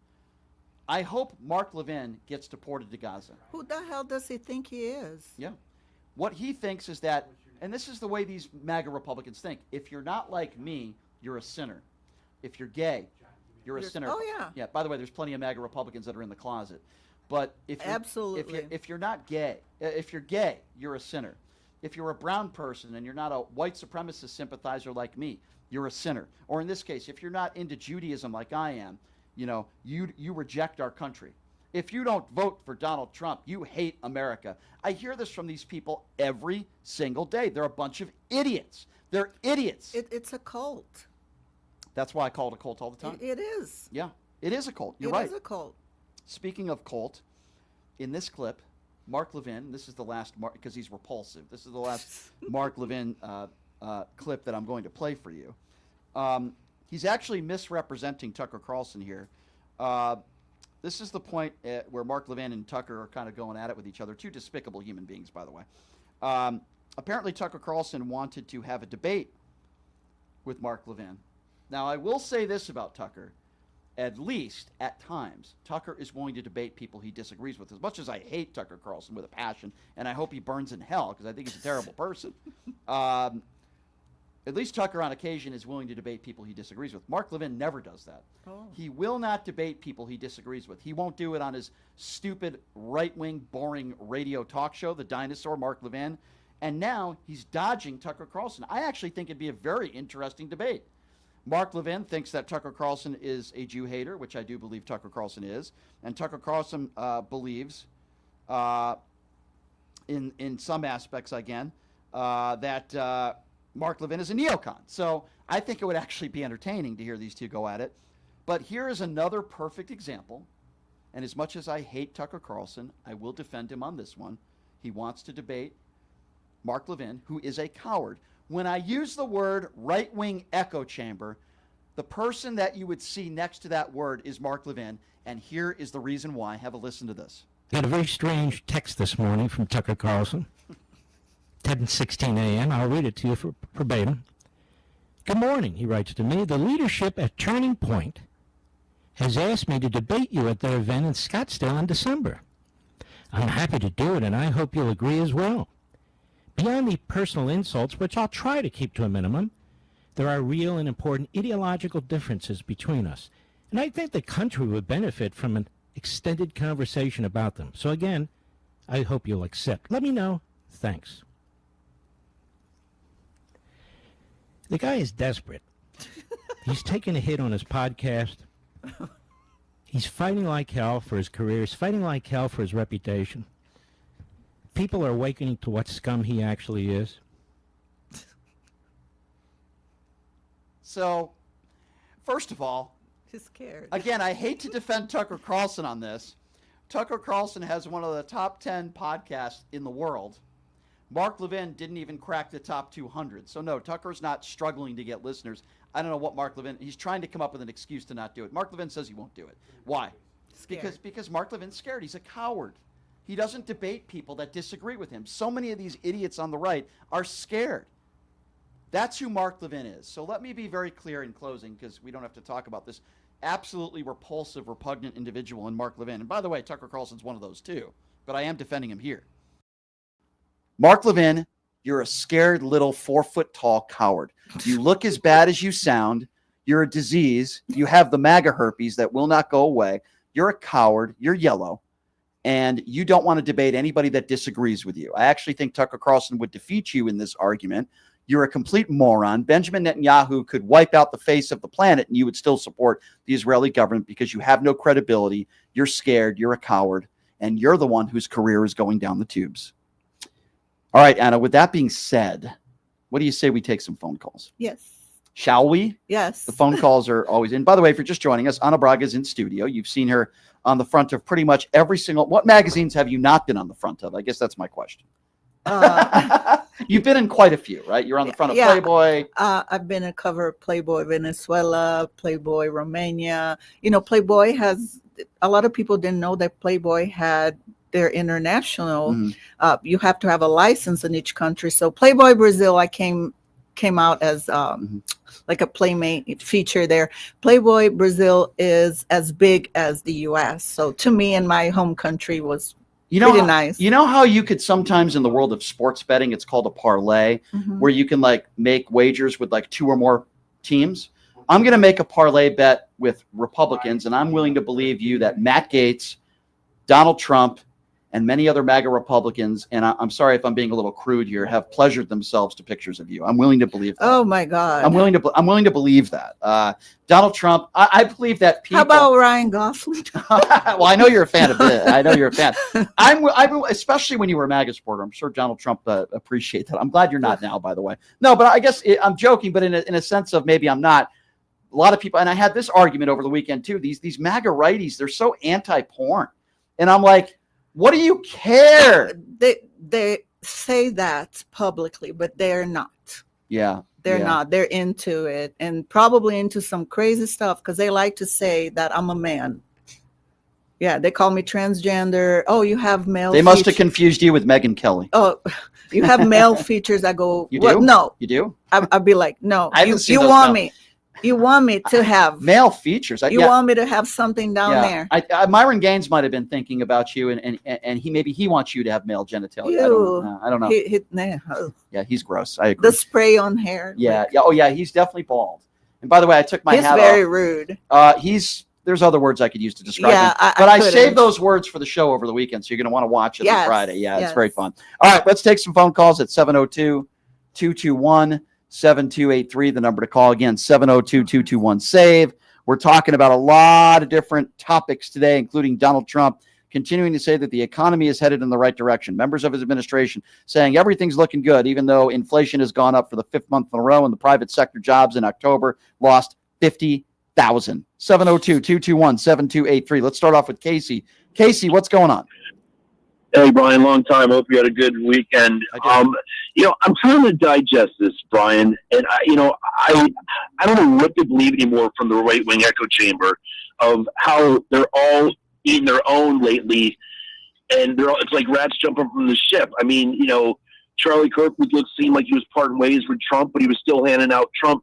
I hope Mark Levin gets deported to Gaza. Who the hell does he think he is? Yeah. What he thinks is that, and this is the way these MAGA Republicans think, if you're not like me, you're a sinner. If you're gay, you're a sinner. Oh, yeah. Yeah, by the way, there's plenty of MAGA Republicans that are in the closet. But if you're, Absolutely. if you're not gay, if you're gay, you're a sinner. If you're a brown person and you're not a white supremacist sympathizer like me, you're a sinner. Or in this case, if you're not into Judaism like I am, you know, you reject our country. If you don't vote for Donald Trump, you hate America. I hear this from these people every single day. They're a bunch of idiots. They're idiots. It's a cult. That's why I call it a cult all the time. It is. Yeah, it is a cult. You're right. It is a cult. Speaking of cult, in this clip, Mark Levin, this is the last Mark, because he's repulsive. This is the last Mark Levin clip that I'm going to play for you. He's actually misrepresenting Tucker Carlson here. This is the point where Mark Levin and Tucker are kind of going at it with each other. Two despicable human beings, by the way. Apparently, Tucker Carlson wanted to have a debate with Mark Levin. Now, I will say this about Tucker. At least, at times, Tucker is willing to debate people he disagrees with. As much as I hate Tucker Carlson with a passion, and I hope he burns in hell because I think he's a terrible person, at least Tucker on occasion is willing to debate people he disagrees with. Mark Levin never does that. Oh. He will not debate people he disagrees with. He won't do it on his stupid, right-wing, boring radio talk show, The Dinosaur, Mark Levin. And now he's dodging Tucker Carlson. I actually think it'd be a very interesting debate. Mark Levin thinks that Tucker Carlson is a Jew hater, which I do believe Tucker Carlson is. And Tucker Carlson believes, in some aspects again, that Mark Levin is a neocon. So I think it would actually be entertaining to hear these two go at it. But here is another perfect example. And as much as I hate Tucker Carlson, I will defend him on this one. He wants to debate Mark Levin, who is a coward. When I use the word right-wing echo chamber, the person that you would see next to that word is Mark Levin, and here is the reason why. Have a listen to this. Got a very strange text this morning from Tucker Carlson. 10:16 a.m. I'll read it to you for verbatim. Good morning, he writes to me. The leadership at Turning Point has asked me to debate you at their event in Scottsdale in December. I'm happy to do it, and I hope you'll agree as well. Beyond the personal insults, which I'll try to keep to a minimum, there are real and important ideological differences between us, and I think the country would benefit from an extended conversation about them. So again, I hope you'll accept. Let me know. Thanks. The guy is desperate. He's taking a hit on his podcast. He's fighting like hell for his career. He's fighting like hell for his reputation. People are awakening to what scum he actually is. So, first of all, he's scared. Again, I hate to defend Tucker Carlson on this. Tucker Carlson has one of the top 10 podcasts in the world. Mark Levin didn't even crack the top 200. So no, Tucker's not struggling to get listeners. I don't know what Mark Levin, he's trying to come up with an excuse to not do it. Mark Levin says he won't do it. Why? Because Mark Levin's scared. He's a coward. He doesn't debate people that disagree with him. So many of these idiots on the right are scared. That's who Mark Levin is. So let me be very clear in closing, because we don't have to talk about this absolutely repulsive, repugnant individual in Mark Levin. And by the way, Tucker Carlson's one of those too, but I am defending him here. Mark Levin, you're a scared little 4-foot-tall coward. You look as bad as you sound. You're a disease. You have the MAGA herpes that will not go away. You're a coward. You're yellow. And you don't want to debate anybody that disagrees with you. I actually think Tucker Carlson would defeat you in this argument. You're a complete moron. Benjamin Netanyahu could wipe out the face of the planet and you would still support the Israeli government because you have no credibility. You're scared. You're a coward. And you're the one whose career is going down the tubes. All right, Anna, with that being said, what do you say we take some phone calls? Yes. Shall we? Yes. The phone calls are always in. By the way, if you're just joining us, Anna Braga is in studio. You've seen her on the front of pretty much every single... What magazines have you not been on the front of? I guess that's my question. You've been in quite a few, right? You're on the front of Playboy. I've been a cover of Playboy Venezuela, Playboy Romania. You know, Playboy has, a lot of people didn't know that Playboy had their international. You have to have a license in each country. So Playboy Brazil, I came out as like a Playmate feature there. Playboy Brazil is as big as the US. So to me, in my home country was pretty nice. You know how you could sometimes in the world of sports betting, it's called a parlay, where you can like make wagers with like 2 or more teams. I'm going to make a parlay bet with Republicans, and I'm willing to believe you that Matt Gaetz, Donald Trump, and many other MAGA Republicans, and I'm sorry if I'm being a little crude here, have pleasured themselves to pictures of you. I'm willing to believe that. Oh my God. I'm willing to believe that. Donald Trump, I believe that people. How about Ryan Gosling? Well, I know you're a fan of it. I know you're a fan. I'm especially when you were a MAGA supporter. I'm sure Donald Trump appreciate that. I'm glad you're not now, by the way. No, but I guess I'm joking, but in a sense of maybe I'm not. A lot of people, and I had this argument over the weekend too. These MAGA righties, they're so anti-porn, and I'm like, what do you care? They say that publicly, but they're not. Yeah. They're not. They're into it, and probably into some crazy stuff because they like to say that I'm a man. Yeah, they call me transgender. Oh, you have male. They must have confused you with Megyn Kelly. Oh, you have male features. I go, you what? do? No. You do? I'd be like, no. You want me. You want me to have male features. You want me to have something down there. Myron Gaines might have been thinking about you, and he wants you to have male genitalia. I don't know. Yeah, he's gross. I agree. The spray on hair. Yeah. Oh yeah, he's definitely bald. And by the way, I took my hat off. He's very rude. There's other words I could use to describe him. But I saved those words for the show over the weekend, so you're going to want to watch it on Friday. Yeah, it's very fun. All right, let's take some phone calls at 702-221-7283, the number to call again, 702-221-SAVE. We're talking about a lot of different topics today, including Donald Trump continuing to say that the economy is headed in the right direction. Members of his administration saying everything's looking good, even though inflation has gone up for the 5th month in a row, and the private sector jobs in October lost 50,000. 702-221-7283. Let's start off with Casey. Casey, what's going on? Hey, Brian, long time. Hope you had a good weekend. I'm trying to digest this, Brian, and I don't know what to believe anymore from the right-wing echo chamber of how they're all eating their own lately, and it's like rats jumping from the ship. I mean, Charlie Kirk seemed like he was parting ways with Trump, but he was still handing out Trump,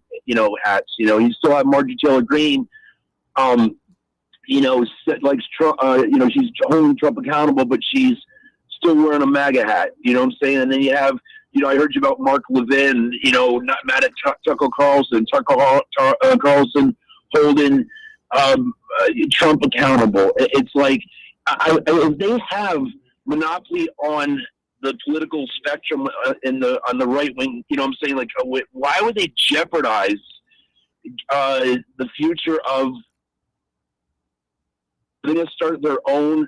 hats. He still had Marjorie Taylor Greene, likes Trump. She's holding Trump accountable, but she's still wearing a MAGA hat. You know what I'm saying? And then you have, I heard you about Mark Levin. Not mad at Tucker Carlson. Carlson holding Trump accountable. It's like if they have monopoly on the political spectrum on the right wing, I'm saying, like, why would they jeopardize the future of? They're going to start their own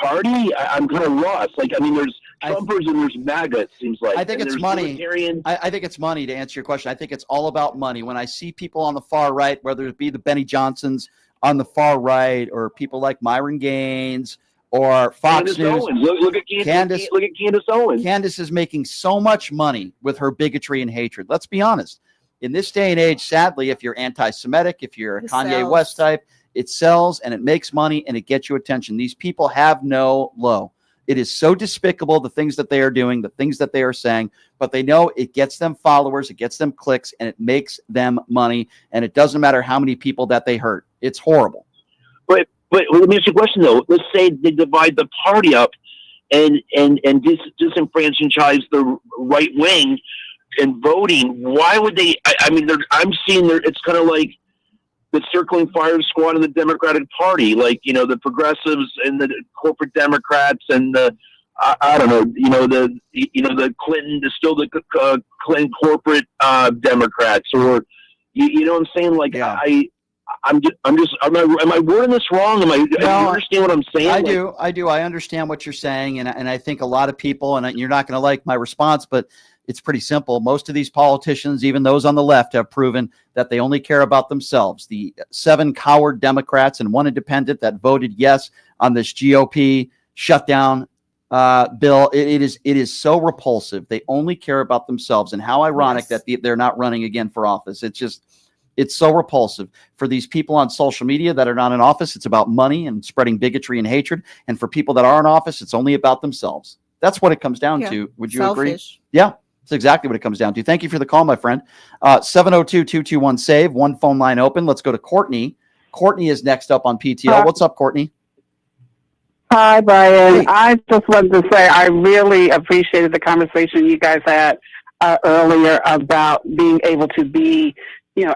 party. I'm kind of lost. Like, I mean, there's Trumpers and there's MAGA. It seems like I think it's money. I think it's money. To answer your question, I think it's all about money. When I see people on the far right, whether it be the Benny Johnsons on the far right, or people like Myron Gaines or Fox News. Look at Candace. Look at Candace Owens. Candace is making so much money with her bigotry and hatred. Let's be honest. In this day and age, sadly, if you're anti-Semitic, if you're a Kanye West type, it sells and it makes money and it gets you attention. These people have no low. It is so despicable, the things that they are doing, the things that they are saying, but they know it gets them followers, it gets them clicks, and it makes them money. And it doesn't matter how many people that they hurt. It's horrible. But let me ask you a question, though. Let's say they divide the party up and disenfranchise the right wing in voting. Why would they? I'm seeing it's kind of like the circling fire squad in the Democratic Party, like, the progressives and the corporate Democrats and the, I don't know, the Clinton, the Clinton corporate Democrats, or, you know what I'm saying? Like, yeah. am I wording this wrong? Do you understand what I'm saying? I do. I understand what you're saying. And I think a lot of people, and you're not going to like my response, but it's pretty simple. Most of these politicians, even those on the left, have proven that they only care about themselves. The 7 coward Democrats and 1 independent that voted yes on this GOP shutdown Bill, it is so repulsive. They only care about themselves, and how ironic that they're not running again for office. It's so repulsive for these people on social media that are not in office. It's about money and spreading bigotry and hatred. And for people that are in office, it's only about themselves. That's what it comes down to. Would you agree? Yeah, that's exactly what it comes down to. Thank you for the call, my friend. 702-221-SAVE, one phone line open. Let's go to Courtney. Courtney is next up on PTL. What's up, Courtney? Hi, Brian. I just wanted to say I really appreciated the conversation you guys had earlier about being able to be,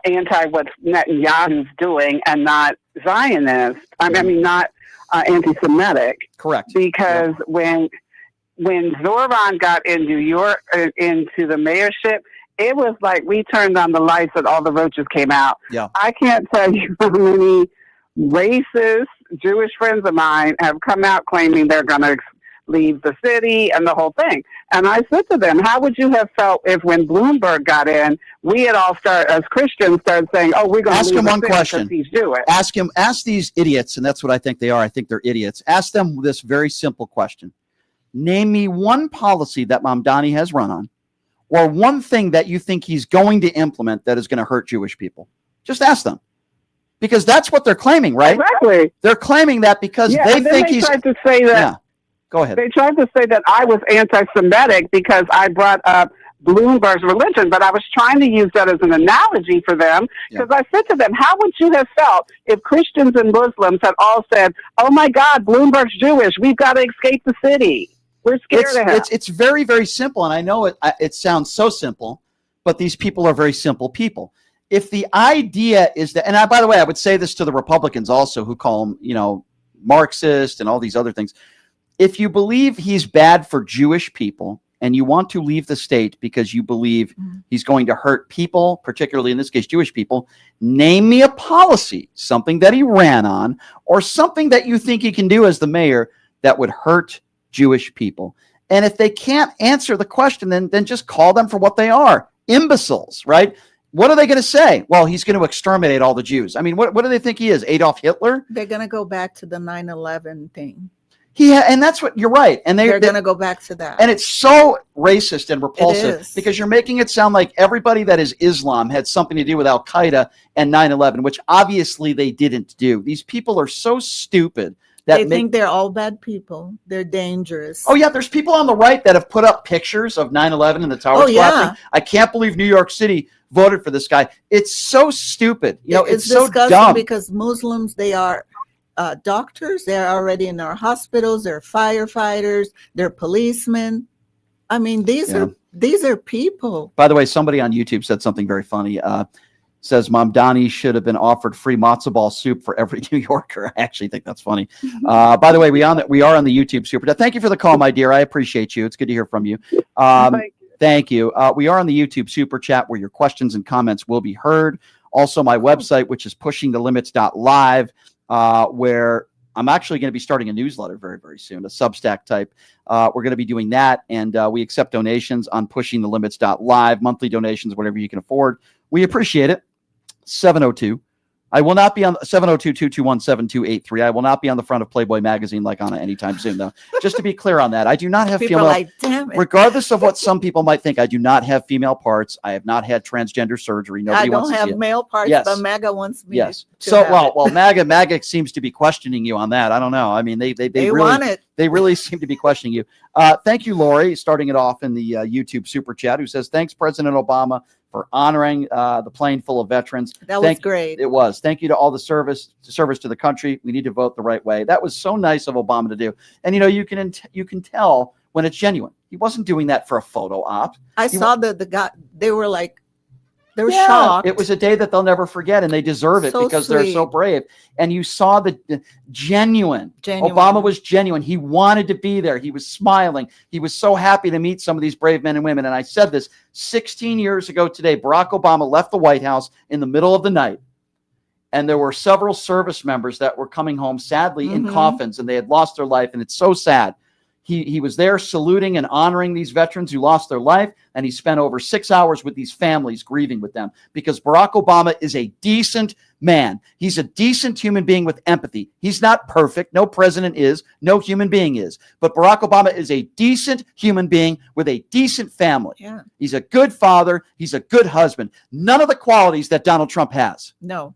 anti what Netanyahu's doing and not Zionist. I mean, not anti-Semitic. Correct. Because when Zoran got in New York into the mayorship, it was like we turned on the lights and all the roaches came out. Yeah. I can't tell you how many racist Jewish friends of mine have come out claiming they're going to leave the city and the whole thing. And I said to them, how would you have felt if when Bloomberg got in, we had all as Christians started saying, oh, we're going to ask him one question. He's Jewish. Ask these idiots, and that's what I think they are. I think they're idiots. Ask them this very simple question. Name me one policy that Mamdani has run on, or one thing that you think he's going to implement that is going to hurt Jewish people. Just ask them. Because that's what they're claiming, right? Exactly. They're claiming that because they think he's... tried to say that... Yeah. Go ahead. They tried to say that I was anti-Semitic because I brought up Bloomberg's religion, but I was trying to use that as an analogy for them because I said to them, how would you have felt if Christians and Muslims had all said, oh my God, Bloomberg's Jewish, we've got to escape the city. We're scared of him. It's very, very simple, and I know it sounds so simple, but these people are very simple people. If the idea is that, and by the way, I would say this to the Republicans also who call him, Marxist and all these other things. If you believe he's bad for Jewish people and you want to leave the state because you believe he's going to hurt people, particularly in this case, Jewish people, name me a policy, something that he ran on, or something that you think he can do as the mayor that would hurt Jewish people. And if they can't answer the question, then just call them for what they are, imbeciles, right? What are they going to say? Well, he's going to exterminate all the Jews. I mean, what do they think he is, Adolf Hitler? They're going to go back to the 9/11 thing. And that's what you're right. And they're going to go back to that. And it's so racist and repulsive because you're making it sound like everybody that is Islam had something to do with Al Qaeda and 9/11, which obviously they didn't do. These people are so stupid that they think they're all bad people. They're dangerous. Oh yeah, there's people on the right that have put up pictures of 9/11 and the towers collapsing. I can't believe New York City voted for this guy. It's so stupid. It's so dumb because Muslims, they are doctors. They're already in our hospitals. They're firefighters. They're policemen. I mean, these are people. By the way, somebody on YouTube said something very funny. Says Mamdani should have been offered free matzo ball soup for every New Yorker. I actually think that's funny. By the way, we are on the YouTube Super Chat. Thank you for the call, my dear. I appreciate you. It's good to hear from you. Thank you. We are on the YouTube Super Chat where your questions and comments will be heard. Also, my website, which is pushingthelimits.live, where I'm actually going to be starting a newsletter very, very soon, a Substack type. We're going to be doing that, and we accept donations on pushingthelimits.live, monthly donations, whatever you can afford. We appreciate it. 702. I will not be on 702-221-7283. I will not be on the front of Playboy magazine like Anna anytime soon, though. Just to be clear on that, I do not have female. Like, damn it. Regardless of what some people might think, I do not have female parts. I have not had transgender surgery. Nobody wants to see it. I don't have male parts, but MAGA wants me. Yes. Well, MAGA seems to be questioning you on that. I don't know. I mean, they really want it. They really seem to be questioning you. Thank you, Lori, starting it off in the YouTube Super Chat, who says, thanks, President Obama, for honoring the plane full of veterans. That was great. It was. Thank you to all the service to the country. We need to vote the right way. That was so nice of Obama to do. And you can tell when it's genuine. He wasn't doing that for a photo op. I saw the guy. They were shocked. It was a day that they'll never forget, and they deserve it because they're so brave. And you saw the genuine. Obama was genuine. He wanted to be there. He was smiling. He was so happy to meet some of these brave men and women. And I said this 16 years ago today, Barack Obama left the White House in the middle of the night. And there were several service members that were coming home, sadly, in coffins, and they had lost their life. And it's so sad. He was there saluting and honoring these veterans who lost their life, and he spent over 6 hours with these families grieving with them because Barack Obama is a decent man. He's a decent human being with empathy. He's not perfect. No president is. No human being is. But Barack Obama is a decent human being with a decent family. Yeah. He's a good father. He's a good husband. None of the qualities that Donald Trump has. No.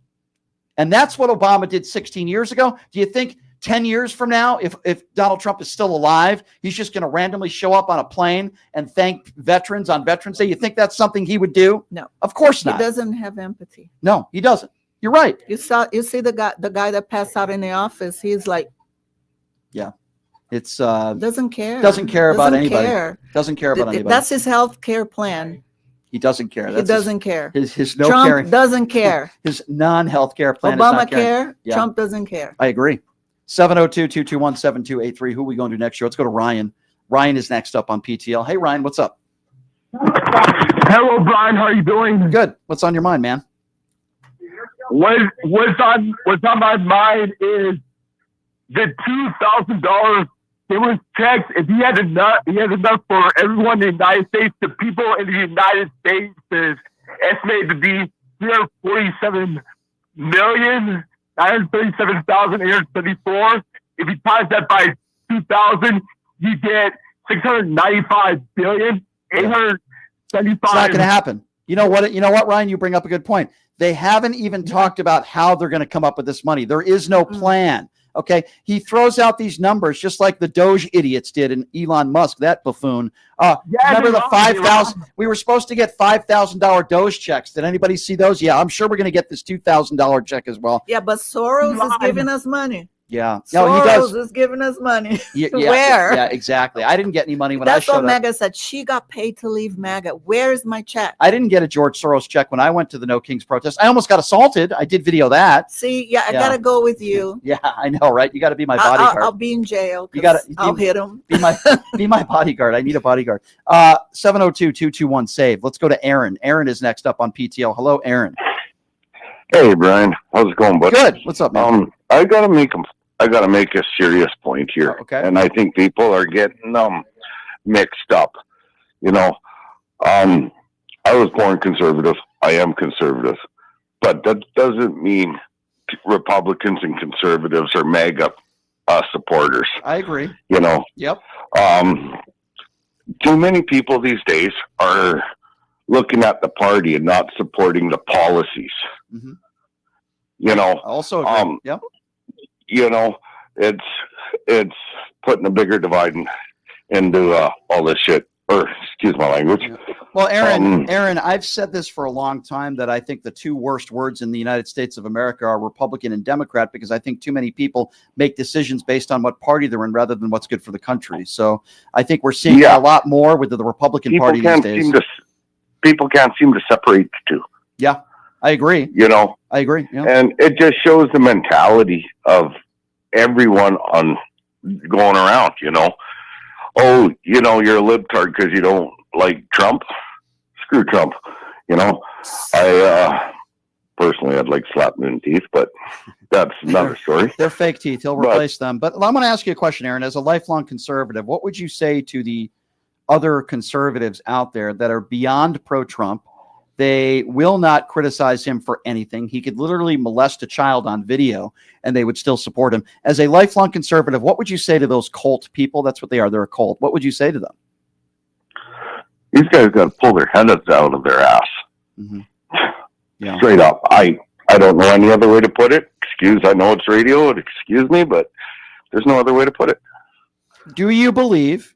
And that's what Obama did 16 years ago. Do you think 10 years from now, if Donald Trump is still alive, he's just going to randomly show up on a plane and thank veterans on Veterans Day? You think that's something he would do? No. Of course not. He doesn't have empathy. No, he doesn't. You're right. You see the guy that passed out in the office. He's like, yeah, it's doesn't care. Doesn't care about anybody. Care. Doesn't care about anybody. That's his health care plan. He doesn't care. He doesn't care. His no Trump caring. doesn't care. His non-health care plan. Obama is not care. Yeah. Trump doesn't care. I agree. 702-221-7283. Who are we going to next year? Let's go to Ryan. Ryan is next up on PTL. Hey, Ryan, what's up? Hello, Brian. How are you doing? Good. What's on your mind, man? What's on my mind is the $2,000 stimulus checks. If he had enough for everyone in the United States, the people in the United States is estimated to be 347,937,834. If you times that by 2,000, you get 695 billion. 875. It's not going to happen. You know what, Ryan? You bring up a good point. They haven't even talked about how they're going to come up with this money. There is no plan. Okay. He throws out these numbers just like the Doge idiots did and Elon Musk, that buffoon. Remember the 5,000? We were supposed to get $5,000 Doge checks. Did anybody see those? Yeah, I'm sure we're going to get this $2,000 check as well. Yeah, but Soros is giving us money. Yeah. Soros he does. is giving us money. Yeah, Where? Yeah, exactly. I didn't get any money when I That's showed what up. MAGA said. She got paid to leave MAGA. Where is my check? I didn't get a George Soros check when I went to the No Kings protest. I almost got assaulted. I did video that. See, I gotta go with you. Yeah, I know, right? You got to be my bodyguard. I'll be in jail. You got to. I'll hit him. Be my bodyguard. I need a bodyguard. 702-221-SAVE. Let's go to Aaron. Aaron is next up on PTL. Hello, Aaron. Hey, Brian. How's it going, bud? Good. What's up, man? I gotta make a serious point here. Okay. And I think people are getting mixed up. I was born conservative. I am conservative. But that doesn't mean Republicans and conservatives are MAGA supporters. I agree. Yep. Too many people these days are looking at the party and not supporting the policies. Mm-hmm. Also agree. Yep. It's putting a bigger divide into all this shit. Or excuse my language. Well, Aaron, I've said this for a long time that I think the two worst words in the United States of America are Republican and Democrat, because I think too many people make decisions based on what party they're in rather than what's good for the country. So I think we're seeing a lot more with the Republican Party these days. People can't seem to separate the two. Yeah, I agree. I agree. Yeah. And it just shows the mentality of everyone going around, Oh, you're a libtard because you don't like Trump. Screw Trump. I personally, I'd like slapping in the teeth, but that's another story. They're fake teeth. He'll replace them. But I'm going to ask you a question, Aaron. As a lifelong conservative, what would you say to the other conservatives out there that are beyond pro-Trump? They will not criticize him for anything. He could literally molest a child on video and they would still support him. As a lifelong conservative, what would you say to those cult people? That's what they are. They're a cult. What would you say to them? These guys got to pull their heads out of their ass. Mm-hmm. Yeah. Straight up. I don't know any other way to put it. I know it's radio. Excuse me, but there's no other way to put it. Do you believe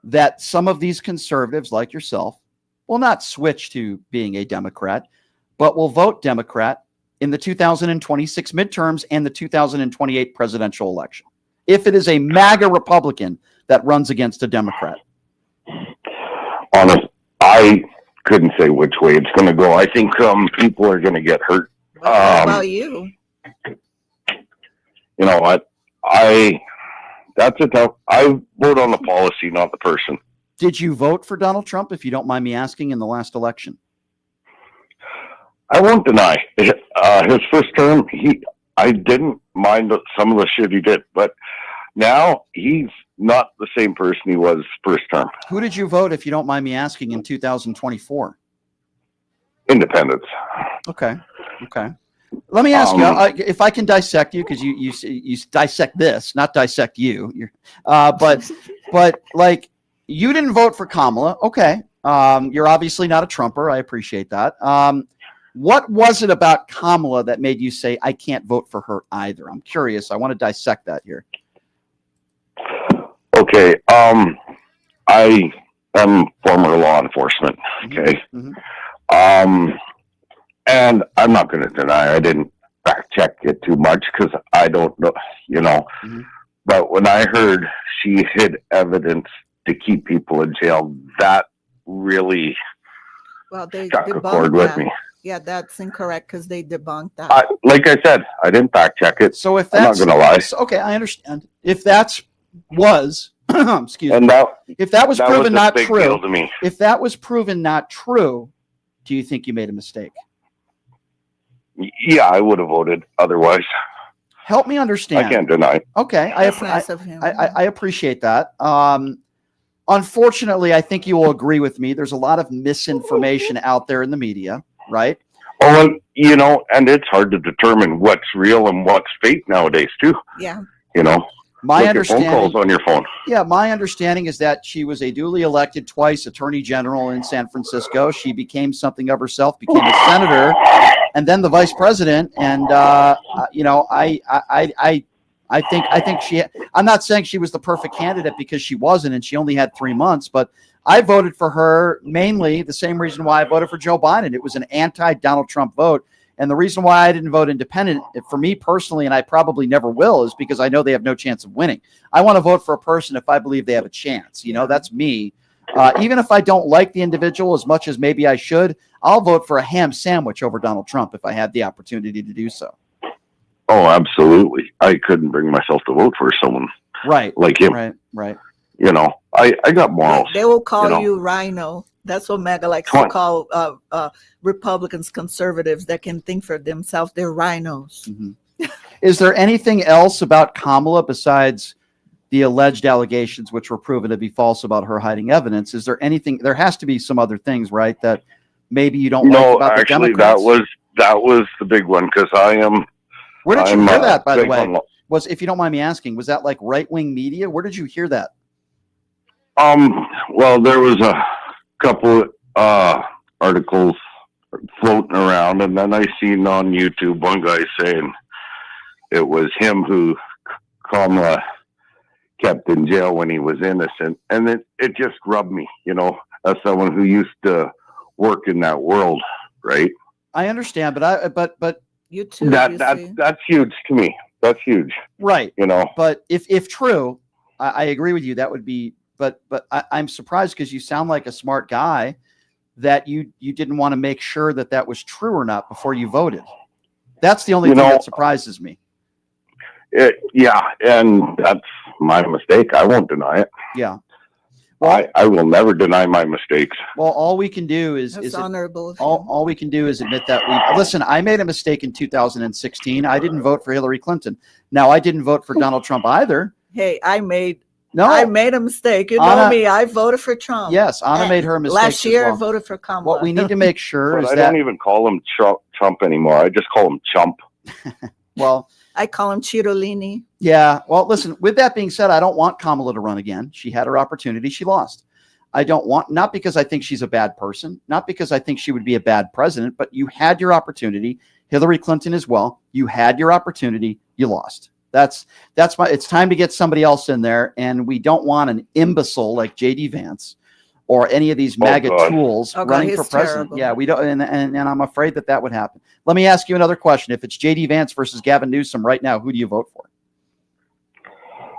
that some of these conservatives like yourself will not switch to being a Democrat, but will vote Democrat in the 2026 midterms and the 2028 presidential election, if it is a MAGA Republican that runs against a Democrat? Honest, I couldn't say which way it's going to go. I think people are going to get hurt. What about you? You know what? That's a tough. I vote on the policy, not the person. Did you vote for Donald Trump, if you don't mind me asking, in the last election? I won't deny his first term. I didn't mind some of the shit he did, but now he's not the same person he was first term. Who did you vote, if you don't mind me asking, in 2024? Independents. Okay. Let me ask you, if I can dissect you, because you dissect this, not dissect you. But like, you didn't vote for Kamala. Okay. You're obviously not a Trumper. I appreciate that. What was it about Kamala that made you say, I can't vote for her either? I'm curious. I want to dissect that here. Okay. I am former law enforcement. Okay. And I'm not going to deny I didn't fact check it too much because I don't know, But when I heard she hid evidence to keep people in jail, that really struck a chord with me. Yeah, that's incorrect because they debunked that. Like I said, I didn't fact check it. So if I'm not that's going to lie. Okay, I understand. If that was excuse And me. that, If that was that proven a not big true, deal to me. if that was proven not true, do you think you made a mistake? Yeah, I would have voted otherwise. Help me understand. I can't deny. Okay, That's nice of him. I appreciate that. Unfortunately, I think you will agree with me. There's a lot of misinformation out there in the media, right? Oh, and it's hard to determine what's real and what's fake nowadays too. Yeah. My Look at understanding, phone calls on your phone. Yeah, my understanding is that she was a duly elected twice Attorney General in San Francisco. She became something of herself, became a senator, and then the vice president. And I think she. I'm not saying she was the perfect candidate because she wasn't, and she only had 3 months. But I voted for her mainly the same reason why I voted for Joe Biden. It was an anti-Donald Trump vote. And the reason why I didn't vote independent, for me personally, and I probably never will, is because I know they have no chance of winning. I want to vote for a person if I believe they have a chance. That's me. Even if I don't like the individual as much as maybe I should, I'll vote for a ham sandwich over Donald Trump if I had the opportunity to do so. Oh, absolutely. I couldn't bring myself to vote for someone like him. Right. I got morals. They will call you Rhino. That's what MAGA likes to call Republicans, conservatives that can think for themselves. They're rhinos. Is there anything else about Kamala besides the alleged allegations, which were proven to be false about her hiding evidence? Is there anything? There has to be some other things, right? That maybe you don't like about the Democrats. that was the big one because I am. Where did you hear that, by the way? If you don't mind me asking, was that like right-wing media? Where did you hear that? Well, there was a couple articles floating around, and then I seen on YouTube one guy saying it was him who Kamala kept in jail when he was innocent, and it just rubbed me, as someone who used to work in that world, right? I understand, but you too. That's huge to me. That's huge, right? But if true, I agree with you. That would be. But I'm surprised because you sound like a smart guy that you didn't want to make sure that was true or not before you voted. That's the only thing that surprises me. Yeah, and that's my mistake. I won't deny it. Yeah. Well, I will never deny my mistakes. Well, all we can do is honorable. All we can do is admit that listen. I made a mistake in 2016. I didn't vote for Hillary Clinton. Now I didn't vote for Donald Trump either. Hey, I made a mistake. You know me. I voted for Trump. Yes, Anna made her mistake. Last year, I voted for Kamala. What we need to make sure is I don't even call him Trump anymore. I just call him Chump. Well, I call him Chirolini. Yeah. Well, listen, with that being said, I don't want Kamala to run again. She had her opportunity. She lost. I don't want, not because I think she's a bad person, not because I think she would be a bad president, but you had your opportunity. Hillary Clinton as well. You had your opportunity. You lost. It's time to get somebody else in there. And we don't want an imbecile like JD Vance or any of these MAGA tools running for president. Terrible. Yeah, we don't. And I'm afraid that would happen. Let me ask you another question. If it's JD Vance versus Gavin Newsom right now, who do you vote for?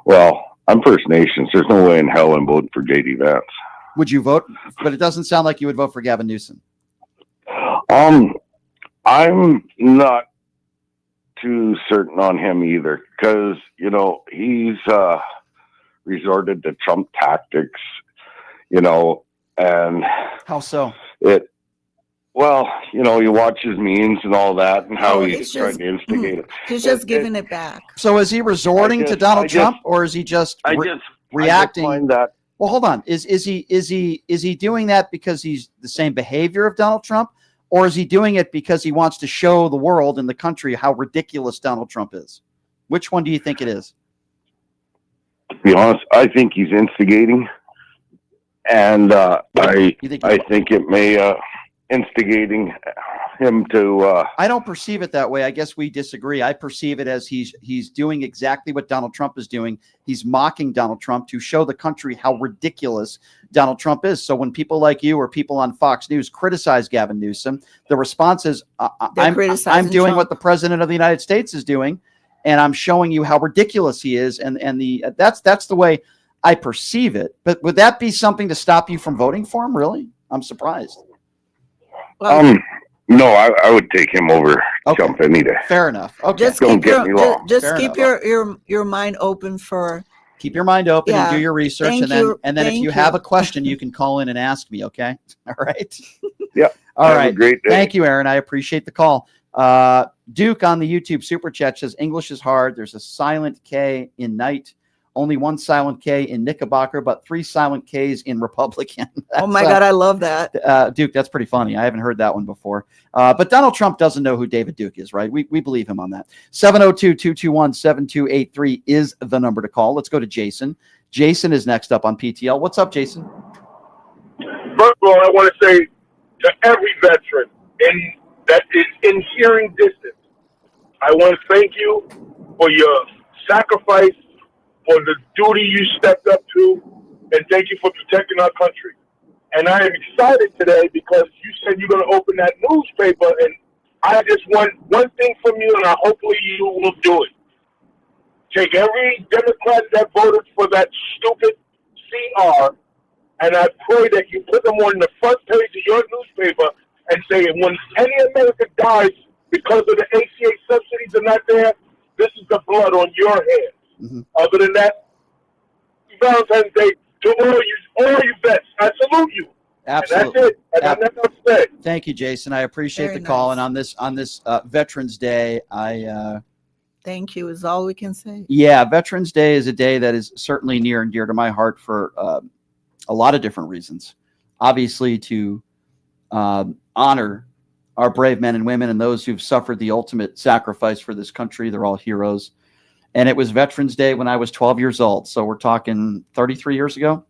Well, I'm First Nations. There's no way in hell I'm voting for JD Vance. Would you vote? But it doesn't sound like you would vote for Gavin Newsom. I'm not too certain on him either because, he's resorted to Trump tactics, and how so? Well, you watch his memes and all that, and how he's trying just to instigate it. he's just giving it back. So is he resorting to Donald Trump, or is he just reacting? I just find that. Well, hold on. Is he doing that because he's the same behavior of Donald Trump, or is he doing it because he wants to show the world and the country how ridiculous Donald Trump is? Which one do you think it is? To be honest, I think he's instigating, and I think it may instigating him to. I don't perceive it that way. I guess we disagree. I perceive it as he's doing exactly what Donald Trump is doing. He's mocking Donald Trump to show the country how ridiculous Donald Trump is. So when people like you or people on Fox News criticize Gavin Newsom, the response is, I'm doing what the president of the United States is doing, and I'm showing you how ridiculous he is. And that's the way I perceive it. But would that be something to stop you from voting for him? Really? I'm surprised. No, I would take him over Trump any day. Fair enough. Okay. Just Don't get me wrong. Just keep your mind open for. Keep your mind open and do your research, Thank and then if you have a question, you can call in and ask me. Okay. All right. Yeah. All right. Have a great day. Thank you, Aaron. I appreciate the call. Duke on the YouTube super chat says English is hard. There's a silent K in night. Only one silent K in Knickerbocker, but 3 silent Ks in Republican. Oh my God, I love that. Duke, that's pretty funny. I haven't heard that one before. But Donald Trump doesn't know who David Duke is, right? We believe him on that. 702-221-7283 is the number to call. Let's go to Jason. Jason is next up on PTL. What's up, Jason? First of all, I want to say to every veteran that is in hearing distance, I want to thank you for your sacrifice, for the duty you stepped up to, and thank you for protecting our country. And I am excited today because you said you're going to open that newspaper, and I just want one thing from you, and hopefully you will do it. Take every Democrat that voted for that stupid CR, and I pray that you put them on the front page of your newspaper and say, when any American dies because of the ACA subsidies are not there, this is the blood on your hands. Mm-hmm. Other than that, Valentine's Day to all you vets. I salute you. Absolutely. And that's it. And I'm not going to say. Thank you, Jason. I appreciate the call. And on this Veterans Day, Thank you is all we can say. Yeah, Veterans Day is a day that is certainly near and dear to my heart for a lot of different reasons. Obviously, to honor our brave men and women and those who've suffered the ultimate sacrifice for this country. They're all heroes. And it was Veterans Day when I was 12 years old. So we're talking 33 years ago,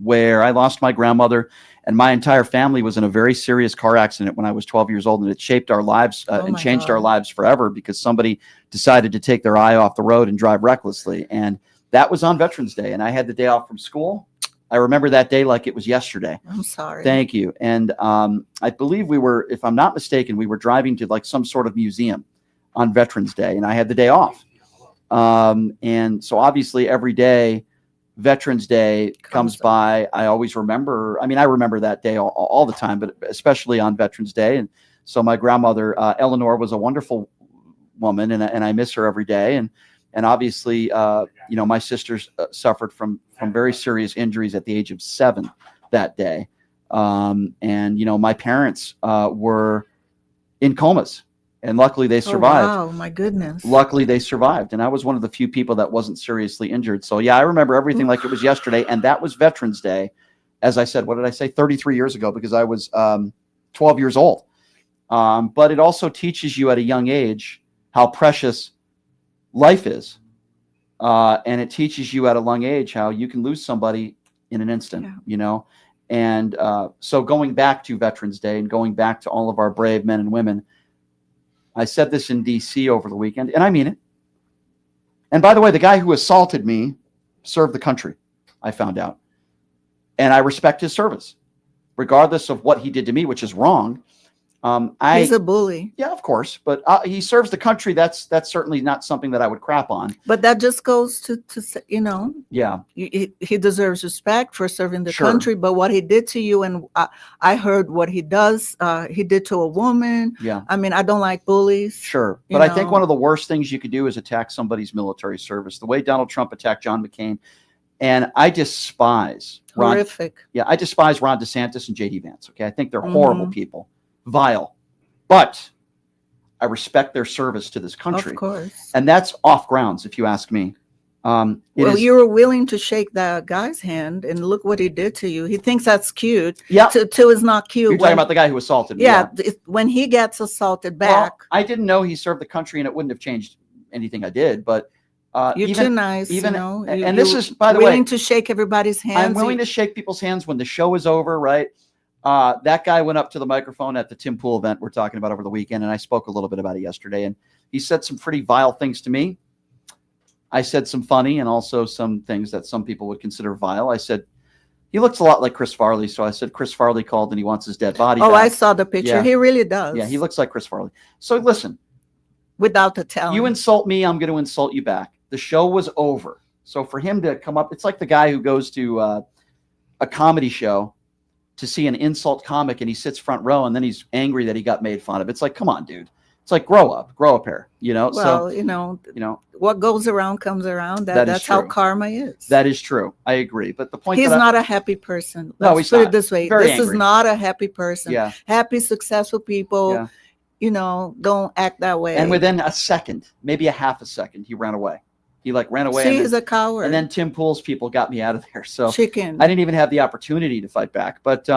where I lost my grandmother, and my entire family was in a very serious car accident when I was 12 years old. And it shaped our lives and changed our lives forever because somebody decided to take their eye off the road and drive recklessly. And that was on Veterans Day. And I had the day off from school. I remember that day like it was yesterday. I'm sorry. Thank you. And I believe we were, if I'm not mistaken, we were driving to like some sort of museum on Veterans Day, and I had the day off. And so obviously every day Veterans Day comes by, I always remember, I remember that day all the time, but especially on Veterans Day. And so my grandmother, Eleanor, was a wonderful woman, and I miss her every day. And obviously, my sisters suffered from very serious injuries at the age of 7 that day. And my parents were in comas. And luckily they survived. Oh, wow, my goodness. Luckily they survived. And I was one of the few people that wasn't seriously injured. So yeah, I remember everything like it was yesterday. And that was Veterans Day. As I said, what did I say? 33 years ago, because I was 12 years old. But it also teaches you at a young age how precious life is. And it teaches you at a young age how you can lose somebody in an instant, And so going back to Veterans Day and going back to all of our brave men and women, I said this in D.C. over the weekend, and I mean it. And by the way, the guy who assaulted me served the country, I found out. And I respect his service, regardless of what he did to me, which is wrong. He's a bully. Yeah, of course. But he serves the country. That's certainly not something that I would crap on. But that just goes to Yeah. He deserves respect for serving the country. But what he did to you, and I heard what he did to a woman. Yeah. I don't like bullies. Sure. But I think one of the worst things you could do is attack somebody's military service. The way Donald Trump attacked John McCain. And I despise horrific. I despise Ron DeSantis and J.D. Vance. Okay. I think they're horrible people. vile. But I respect their service to this country. Of course. And that's off grounds, if you ask me. You were willing to shake that guy's hand, and look what he did to you. He thinks that's cute. Yeah. Till it's not cute. You're talking about the guy who assaulted me. Yeah. When he gets assaulted back. Well, I didn't know he served the country, and it wouldn't have changed anything I did. But you're too nice, even, you know. And this is, by the way, willing to shake everybody's hands. I'm willing to shake people's hands when the show is over, right? That guy went up to the microphone at the Tim Pool event we're talking about over the weekend, and I spoke a little bit about it yesterday, and he said some pretty vile things to me. I said some funny and also some things that some people would consider vile. I said, he looks a lot like Chris Farley. So I said, Chris Farley called and he wants his dead body back. I saw the picture. Yeah. He really does. Yeah, he looks like Chris Farley. So listen. Without the talent. You insult me, I'm going to insult you back. The show was over. So for him to come up, it's like the guy who goes to a comedy show to see an insult comic and he sits front row and then he's angry that he got made fun of. It's like, come on, dude. It's like grow up here, you know. Well, so you know what goes around comes around. That's how karma is. That is true. I agree. But the point he's not a happy person. No, Let's he's put not. it this way. Very This angry. is not a happy person. Yeah. Happy, successful people, Yeah. you know, don't act that way. And within a second, maybe a half a second, he ran away. He ran away. See, he's a coward. And then Tim Pool's people got me out of there. So Chicken. I didn't even have the opportunity to fight back. But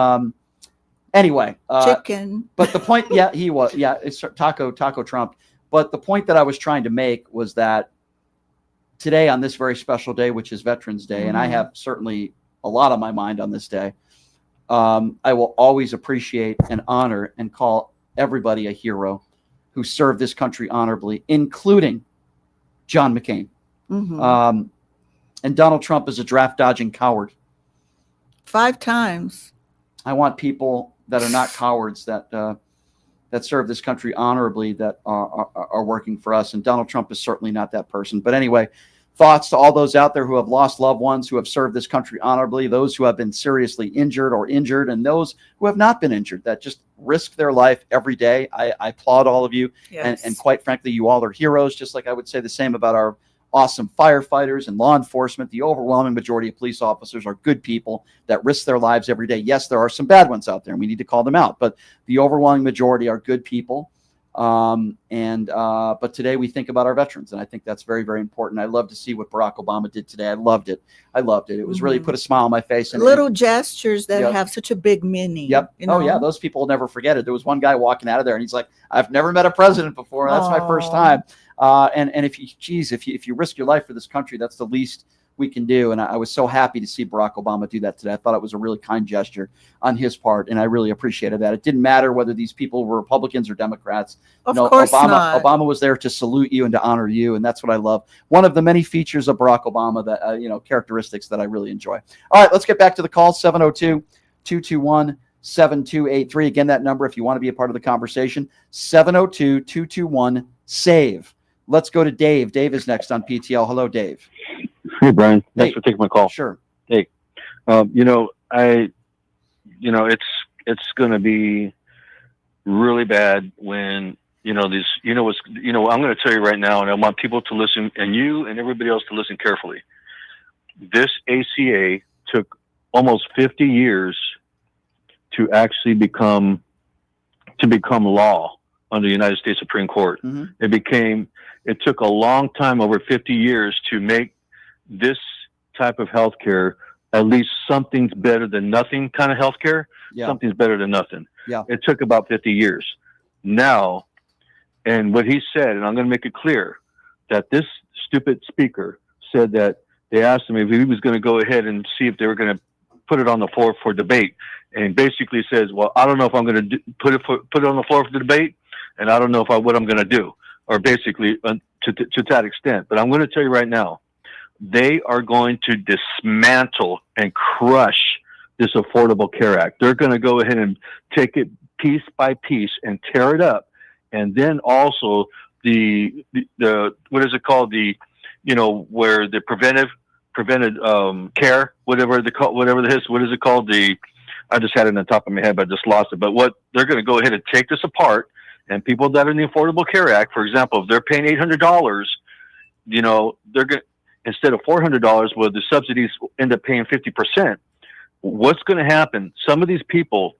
anyway, Chicken. But the point, he was, it's Taco Trump. But the point that I was trying to make was that today, on this very special day, which is Veterans Day, and I have certainly a lot on my mind on this day, I will always appreciate and honor and call everybody a hero who served this country honorably, including John McCain. And Donald Trump is a draft-dodging coward. 5 times. I want people that are not cowards, that serve this country honorably, that are working for us. And Donald Trump is certainly not that person. But anyway, thoughts to all those out there who have lost loved ones, who have served this country honorably, those who have been seriously injured, and those who have not been injured, that just risk their life every day. I applaud all of you. Yes. And quite frankly, you all are heroes, just like I would say the same about our awesome firefighters and law enforcement. The overwhelming majority of police officers are good people that risk their lives every day. Yes, there are some bad ones out there, and we need to call them out, but the overwhelming majority are good people. But today we think about our veterans, and I think that's very, very important. I love to see what Barack Obama did today. I loved it. It was really put a smile on my face. And little gestures that have such a big meaning. Yep. You know? Oh yeah, those people will never forget it. There was one guy walking out of there, and he's like, "I've never met a president before. That's my first time." And if you risk your life for this country, that's the least we can do. And I was so happy to see Barack Obama do that today. I thought it was a really kind gesture on his part, and I really appreciated that. It didn't matter whether these people were Republicans or Democrats. Of course not. Obama was there to salute you and to honor you, and that's what I love. One of the many features of Barack Obama that characteristics that I really enjoy. All right, let's get back to the call. 702-221-7283. Again, that number if you want to be a part of the conversation. 702-221-SAVE. Let's go to Dave. Dave is next on PTL. Hello, Dave. Hey, Brian. Thanks for taking my call. Sure. Hey, it's going to be really bad when, I'm going to tell you right now, and I want people to listen, and you and everybody else to listen carefully. This ACA took almost 50 years to actually become law under the United States Supreme Court. It took a long time, over 50 years, to make this type of healthcare at least something's better than nothing kind of healthcare. Yeah. Something's better than nothing. Yeah. It took about 50 years. Now, and what he said, and I'm going to make it clear, that this stupid speaker said that they asked him if he was going to go ahead and see if they were going to put it on the floor for debate. And basically says, well, I don't know if I'm going to put it on the floor for the debate, and I don't know what I'm going to do, or basically to that extent. But I'm going to tell you right now, they are going to dismantle and crush this Affordable Care Act. They're going to go ahead and take it piece by piece and tear it up. And then also the what is it called? Where the preventive care, whatever it is, what is it called? I just had it on the top of my head, but I just lost it. But what they're going to go ahead and take this apart, and people that are in the Affordable Care Act, for example, if they're paying $800, they're going, instead of $400, well, the subsidies end up paying 50%. What's going to happen? Some of these people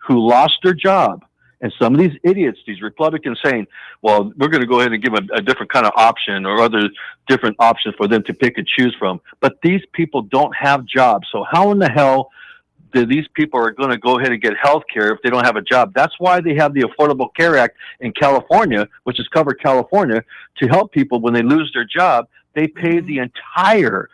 who lost their job And some of these idiots, these Republicans saying, well, we're going to go ahead and give a different kind of option or other different options for them to pick and choose from. But these people don't have jobs. So how in the hell do these people are going to go ahead and get health care if they don't have a job? That's why they have the Affordable Care Act in California, which has covered California, to help people when they lose their job. They pay the entire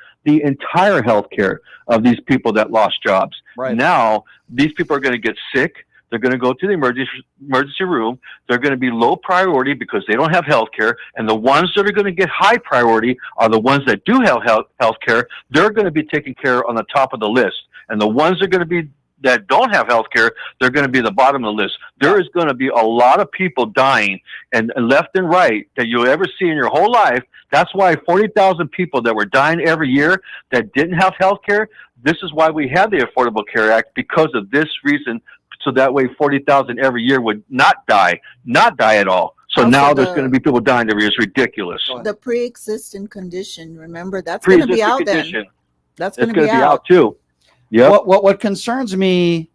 health care of these people that lost jobs. Right. Now, these people are going to get sick. They're going to go to the emergency room. They're going to be low priority because they don't have health care. And the ones that are going to get high priority are the ones that do have health care. They're going to be taken care of on the top of the list. And the ones that don't have health care, they're going to be the bottom of the list. There is going to be a lot of people dying and left and right that you'll ever see in your whole life. That's why 40,000 people that were dying every year that didn't have health care. This is why we have the Affordable Care Act, because of this reason. So that way 40,000 every year would not die at all. So Also now there's going to be people dying every year. It's ridiculous. The pre-existing condition, remember, that's going to be out then. That's going to be out too. Yeah. What concerns me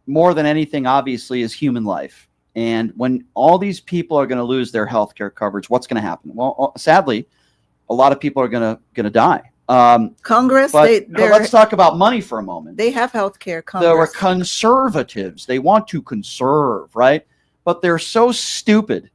more than anything, obviously, is human life. And when all these people are going to lose their health care coverage, what's going to happen? Well, sadly, a lot of people are going to die. Congress, but let's talk about money for a moment. They have health care. There are conservatives. They want to conserve, right? But they're so stupid.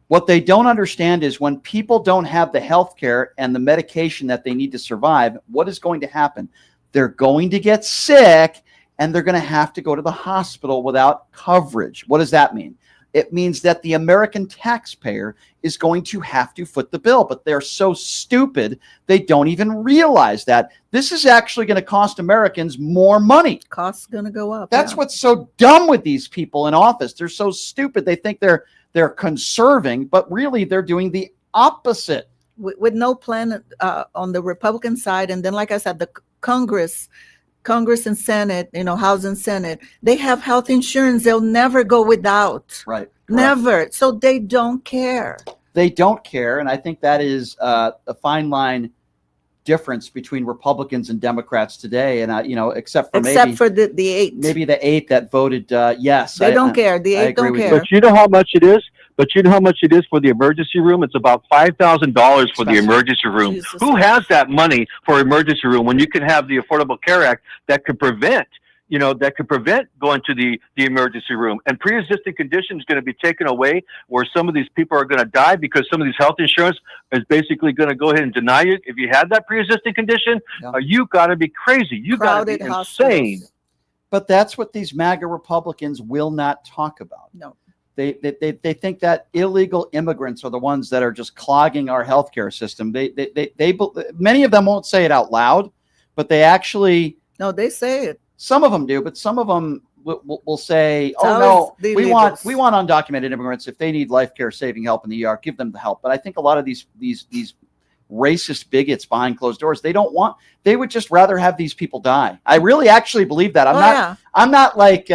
What they don't understand is when people don't have the health care and the medication that they need to survive, what is going to happen? They're going to get sick and they're going to have to go to the hospital without coverage. What does that mean? It means that the American taxpayer is going to have to foot the bill, but they're so stupid they don't even realize that this is actually going to cost Americans more money. Costs going to go up. That's what's so dumb with these people in office. They're so stupid. They think they're conserving, but really they're doing the opposite. With no plan on the Republican side, and then, like I said, the Congress and Senate, House and Senate, they have health insurance. They'll never go without. Right. Never. So they don't care. They don't care. And I think that is a fine line difference between Republicans and Democrats today. And, except for the 8. Maybe the 8 that voted yes. They don't care. The 8 don't care. But you know how much it is? For the emergency room? It's about $5,000 for the emergency room. Jesus. Who has that money for emergency room when you can have the Affordable Care Act that could prevent going to the emergency room? And pre-existing conditions going to be taken away where some of these people are going to die because some of these health insurance is basically going to go ahead and deny you if you had that pre-existing condition. You got to be crazy. You got to be insane. But that's what these MAGA Republicans will not talk about. No. They think that illegal immigrants are the ones that are just clogging our healthcare system. Many of them won't say it out loud, but they actually. No, they say it. Some of them do, but some of them will say, "Oh no, we want undocumented immigrants. If they need life care saving help in the ER, give them the help." But I think a lot of these racist bigots behind closed doors, they would just rather have these people die. I really actually believe that. I'm not like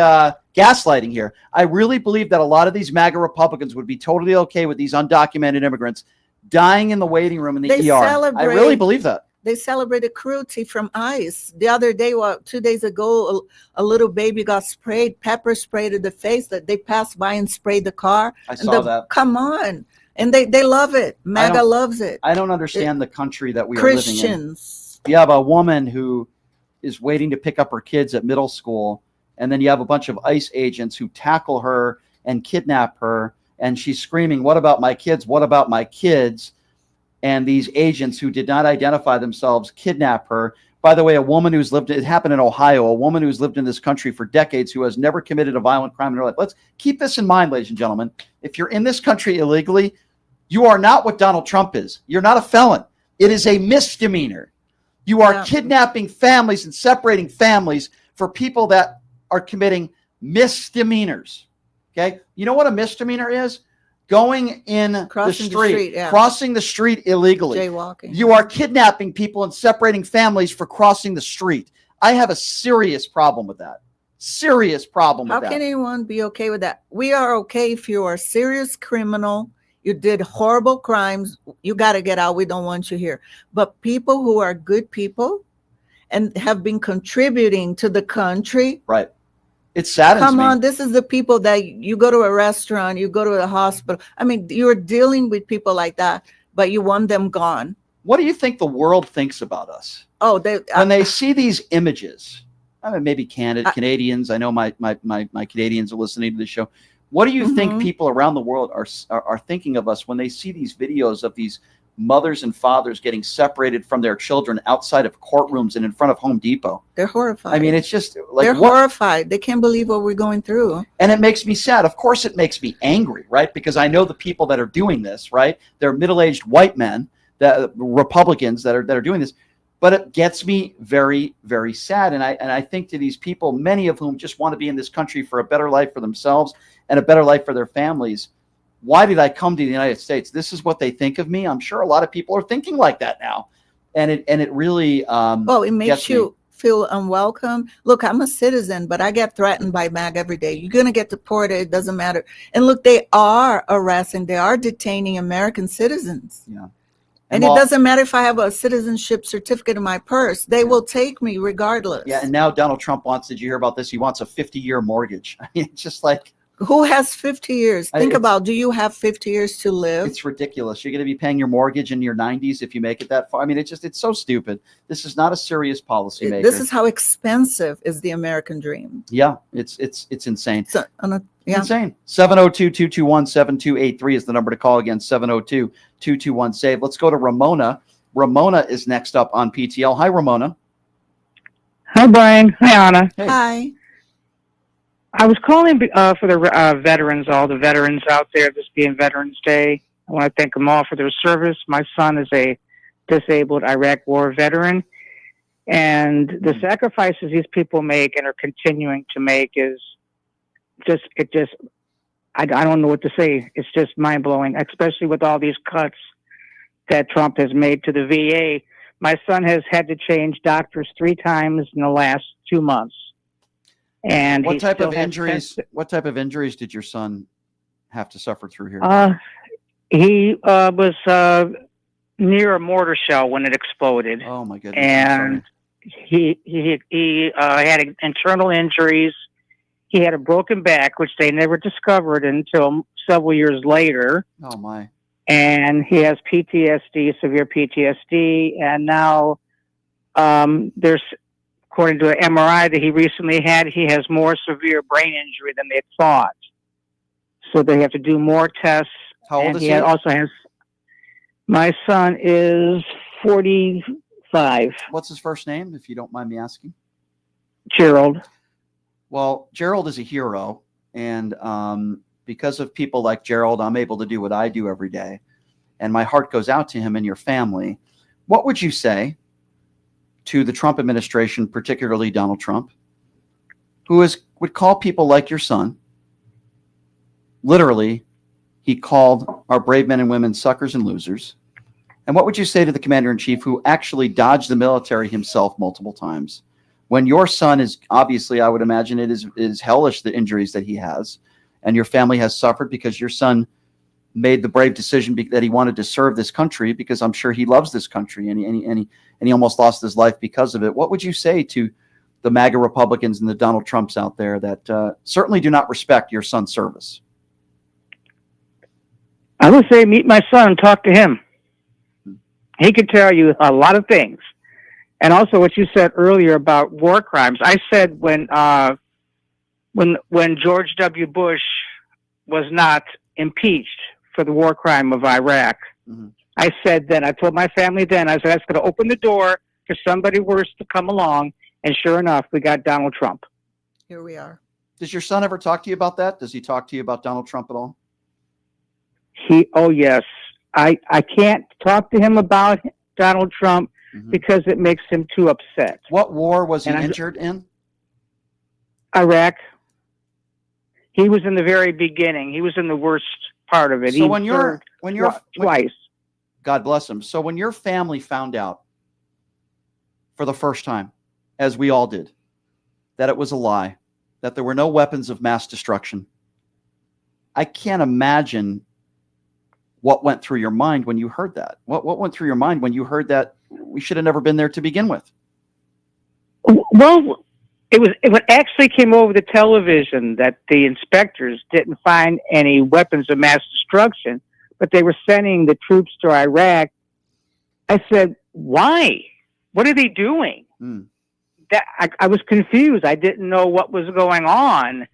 gaslighting here. I really believe that a lot of these MAGA Republicans would be totally okay with these undocumented immigrants dying in the waiting room in the ER. I really believe that. They celebrated cruelty from ICE. The other day, 2 days ago, a little baby got pepper sprayed in the face, that they passed by and sprayed the car. I saw that. Come on. And they love it. MAGA loves it. I don't understand the country that we are Christians. living in. You have a woman who is waiting to pick up her kids at middle school, and then you have a bunch of ICE agents who tackle her and kidnap her, and she's screaming, "What about my kids? What about my kids?" And these agents who did not identify themselves kidnap her. By the way, it happened in Ohio, a woman who's lived in this country for decades who has never committed a violent crime in her life. Let's keep this in mind, ladies and gentlemen. If you're in this country illegally, you are not what Donald Trump is. You're not a felon. It is a misdemeanor. You are kidnapping families and separating families for people that are committing misdemeanors. Okay? You know what a misdemeanor is? Going in crossing the street illegally. Jaywalking. You are kidnapping people and separating families for crossing the street. I have a serious problem with that. How can anyone be okay with that? We are okay if you are a serious criminal. You did horrible crimes. You got to get out. We don't want you here. But people who are good people and have been contributing to the country, right, It saddens Come me. on, this is the people that you go to a restaurant, you go to a hospital. I mean, you're dealing with people like that, but you want them gone. What do you think the world thinks about us? Oh, when they see these images? I mean, maybe Canadians. I know my Canadians are listening to the show. What do you think people around the world are thinking of us when they see these videos of these mothers and fathers getting separated from their children outside of courtrooms and in front of Home Depot? They're horrified. I mean, it's just like they're horrified. They can't believe what we're going through. And it makes me sad. Of course, it makes me angry, right? Because I know the people that are doing this, right? They're middle-aged white men, that Republicans that are doing this. But it gets me very, very sad. And I think to these people, many of whom just want to be in this country for a better life for themselves and a better life for their families. Why did I come to the United States? This is what they think of me. I'm sure a lot of people are thinking like that now. And it really it makes you feel unwelcome. Look, I'm a citizen, but I get threatened by MAG every day. You're going to get deported. It doesn't matter. And look, they are arresting, they are detaining American citizens. Yeah. And it doesn't matter if I have a citizenship certificate in my purse. They will take me regardless. Yeah, and now Donald Trump wants, did you hear about this? He wants a 50-year mortgage. I mean, it's just like, who has 50 years? Think about, do you have 50 years to live? It's ridiculous. You're going to be paying your mortgage in your 90s if you make it that far. I mean, it's so stupid. This is not a serious policymaker. This is how expensive is the American dream. Yeah, it's insane. Yeah. Insane. 702-221-7283 is the number to call. Again, 702-221-SAVE. Let's go to Ramona. Ramona is next up on PTL. Hi, Ramona. Hi, Brian. Hi, Anna. Hey. Hi. I was calling for the veterans, all the veterans out there, this being Veterans Day. I want to thank them all for their service. My son is a disabled Iraq War veteran, and the sacrifices these people make and are continuing to make is I don't know what to say. It's just mind-blowing, especially with all these cuts that Trump has made to the VA. My son has had to change doctors 3 times in the last 2 months. And what type of injuries did your son have to suffer through here? He was near a mortar shell when it exploded. Oh my goodness! And he had internal injuries. He had a broken back, which they never discovered until several years later. Oh my! And he has PTSD, severe PTSD, and now there's, according to an MRI that he recently had, he has more severe brain injury than they thought. So they have to do more tests. How old is he? Also has. My son is 45. What's his first name, if you don't mind me asking? Gerald. Well, Gerald is a hero, and because of people like Gerald, I'm able to do what I do every day, and my heart goes out to him and your family. What would you say to the Trump administration, particularly Donald Trump, who would call people like your son, literally, he called our brave men and women suckers and losers. And what would you say to the commander-in-chief who actually dodged the military himself multiple times? When your son is, obviously, I would imagine it is hellish, the injuries that he has, and your family has suffered because your son made the brave decision that he wanted to serve this country, because I'm sure he loves this country, and he almost lost his life because of it. What would you say to the MAGA Republicans and the Donald Trumps out there that certainly do not respect your son's service? I would say meet my son and talk to him. He could tell you a lot of things. And also what you said earlier about war crimes. I said when George W. Bush was not impeached for the war crime of Iraq, I said then, I told my family then, I said, that's going to open the door for somebody worse to come along. And sure enough, we got Donald Trump. Here we are. Does your son ever talk to you about that? Does he talk to you about Donald Trump at all? Oh yes. I can't talk to him about Donald Trump because it makes him too upset. What war was he injured in? Iraq. He was in the very beginning. He was in the worst part of it. So he when you're twice. God bless him. So when your family found out for the first time, as we all did, that it was a lie, that there were no weapons of mass destruction, I can't imagine what went through your mind when you heard that. What went through your mind when you heard that we should have never been there to begin with? Well, It actually came over the television that the inspectors didn't find any weapons of mass destruction, but they were sending the troops to Iraq. I said, why? What are they doing? That I was confused. I didn't know what was going on.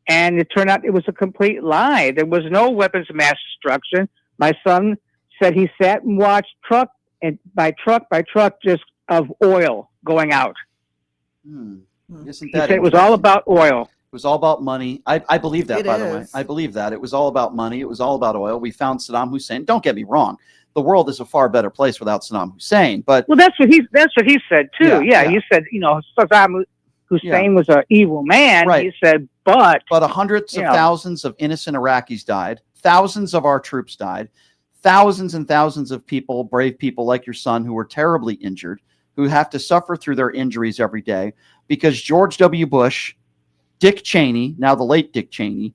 And it turned out it was a complete lie. There was no weapons of mass destruction. My son said he sat and watched truck by truck, just of oil going out. Isn't He that said it was all about oil. It was all about money. I believe that, It by the way. is. I believe that. It was all about money. It was all about oil. We found Saddam Hussein. Don't get me wrong. The world is a far better place without Saddam Hussein. But Well, that's what he said too. Yeah, He said, Saddam Hussein was an evil man. Right. He said, but hundreds of thousands of innocent Iraqis died. Thousands of our troops died. Thousands and thousands of people, brave people like your son, who were terribly injured, who have to suffer through their injuries every day because George W. Bush, Dick Cheney, now the late Dick Cheney,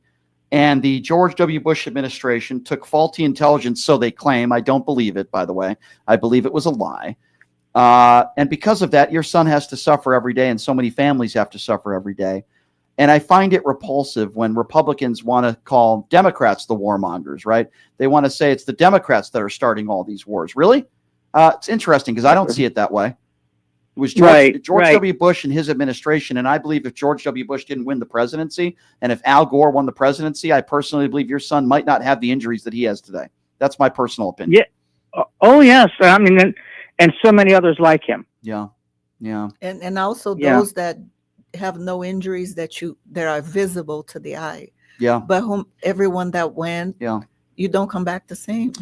and the George W. Bush administration took faulty intelligence, so they claim. I don't believe it, by the way. I believe it was a lie. And because of that, your son has to suffer every day, and so many families have to suffer every day. And I find it repulsive when Republicans want to call Democrats the warmongers, right? They want to say it's the Democrats that are starting all these wars. Really? It's interesting because I don't see it that way. It was George W. Bush and his administration, and I believe if George W. Bush didn't win the presidency, and if Al Gore won the presidency, I personally believe your son might not have the injuries that he has today. That's my personal opinion. Yeah. Oh, yes. I mean, and so many others like him. Yeah. And also those that have no injuries that are visible to the eye. Yeah. But everyone that went, you don't come back the same.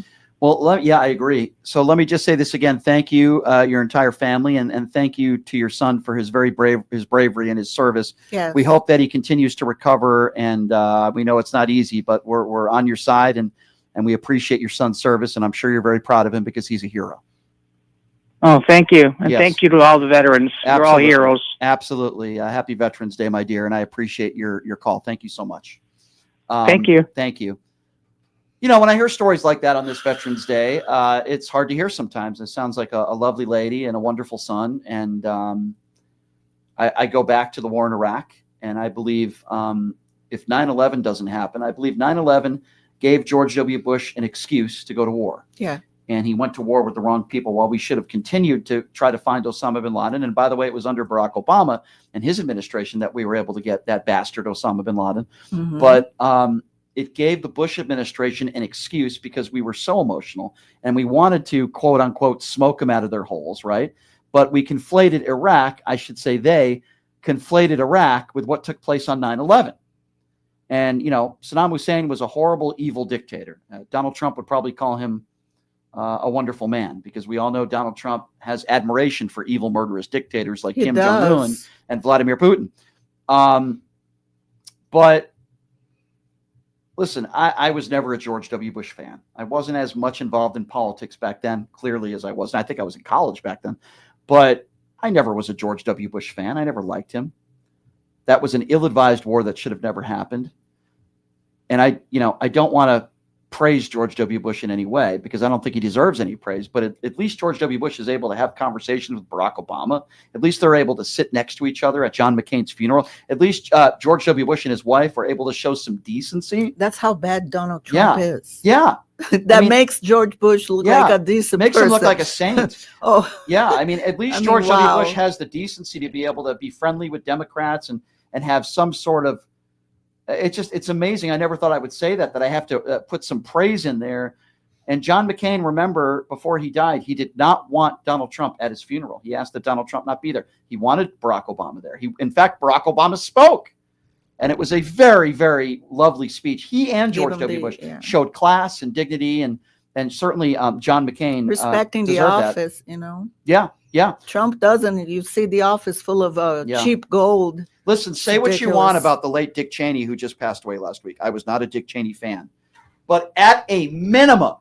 Well, I agree. So let me just say this again. Thank you, your entire family, and thank you to your son for his bravery and his service. Yes. We hope that he continues to recover, and we know it's not easy, but we're on your side, and we appreciate your son's service, and I'm sure you're very proud of him because he's a hero. Oh, thank you. And Yes. thank you to all the veterans. You're all heroes. Absolutely. Happy Veterans Day, my dear, and I appreciate your call. Thank you so much. Thank you. Thank you. You know, when I hear stories like that on this Veterans Day, it's hard to hear sometimes. It sounds like a lovely lady and a wonderful son. And I go back to the war in Iraq, and I believe if 9/11 doesn't happen, I believe 9/11 gave George W. Bush an excuse to go to war. Yeah. And he went to war with the wrong people while we should have continued to try to find Osama bin Laden. And by the way, it was under Barack Obama and his administration that we were able to get that bastard Osama bin Laden. Mhm. But it gave the Bush administration an excuse because we were so emotional and we wanted to, quote unquote, smoke them out of their holes, right? But we conflated Iraq, I should say they conflated Iraq with what took place on 9/11. And, Saddam Hussein was a horrible, evil dictator. Donald Trump would probably call him a wonderful man because we all know Donald Trump has admiration for evil, murderous dictators like He Kim does. Jong-un and Vladimir Putin. But listen, I was never a George W. Bush fan. I wasn't as much involved in politics back then, clearly, as I was. And I think I was in college back then. But I never was a George W. Bush fan. I never liked him. That was an ill-advised war that should have never happened. And I don't want to praise George W. Bush in any way because I don't think he deserves any praise. But at least George W. Bush is able to have conversations with Barack Obama. At least they're able to sit next to each other at John McCain's funeral. At least George W. Bush and his wife are able to show some decency. That's how bad Donald Trump is. Yeah. That makes George Bush look like a decent makes person. him look like a saint. Oh. Yeah. I mean, at least George W. Bush has the decency to be able to be friendly with Democrats and have some sort of, it's amazing. I never thought I would say that I have to put some praise in there. And John McCain, remember, before he died, he did not want Donald Trump at his funeral. He asked that Donald Trump not be there. He wanted Barack Obama there. In fact, Barack Obama spoke. And it was a very, very lovely speech. He and George W. Bush showed class and dignity, and certainly John McCain respecting the deserved that. office, Yeah. Trump doesn't. You see the office full of cheap gold. Listen, say what you want about the late Dick Cheney, who just passed away last week. I was not a Dick Cheney fan. But at a minimum,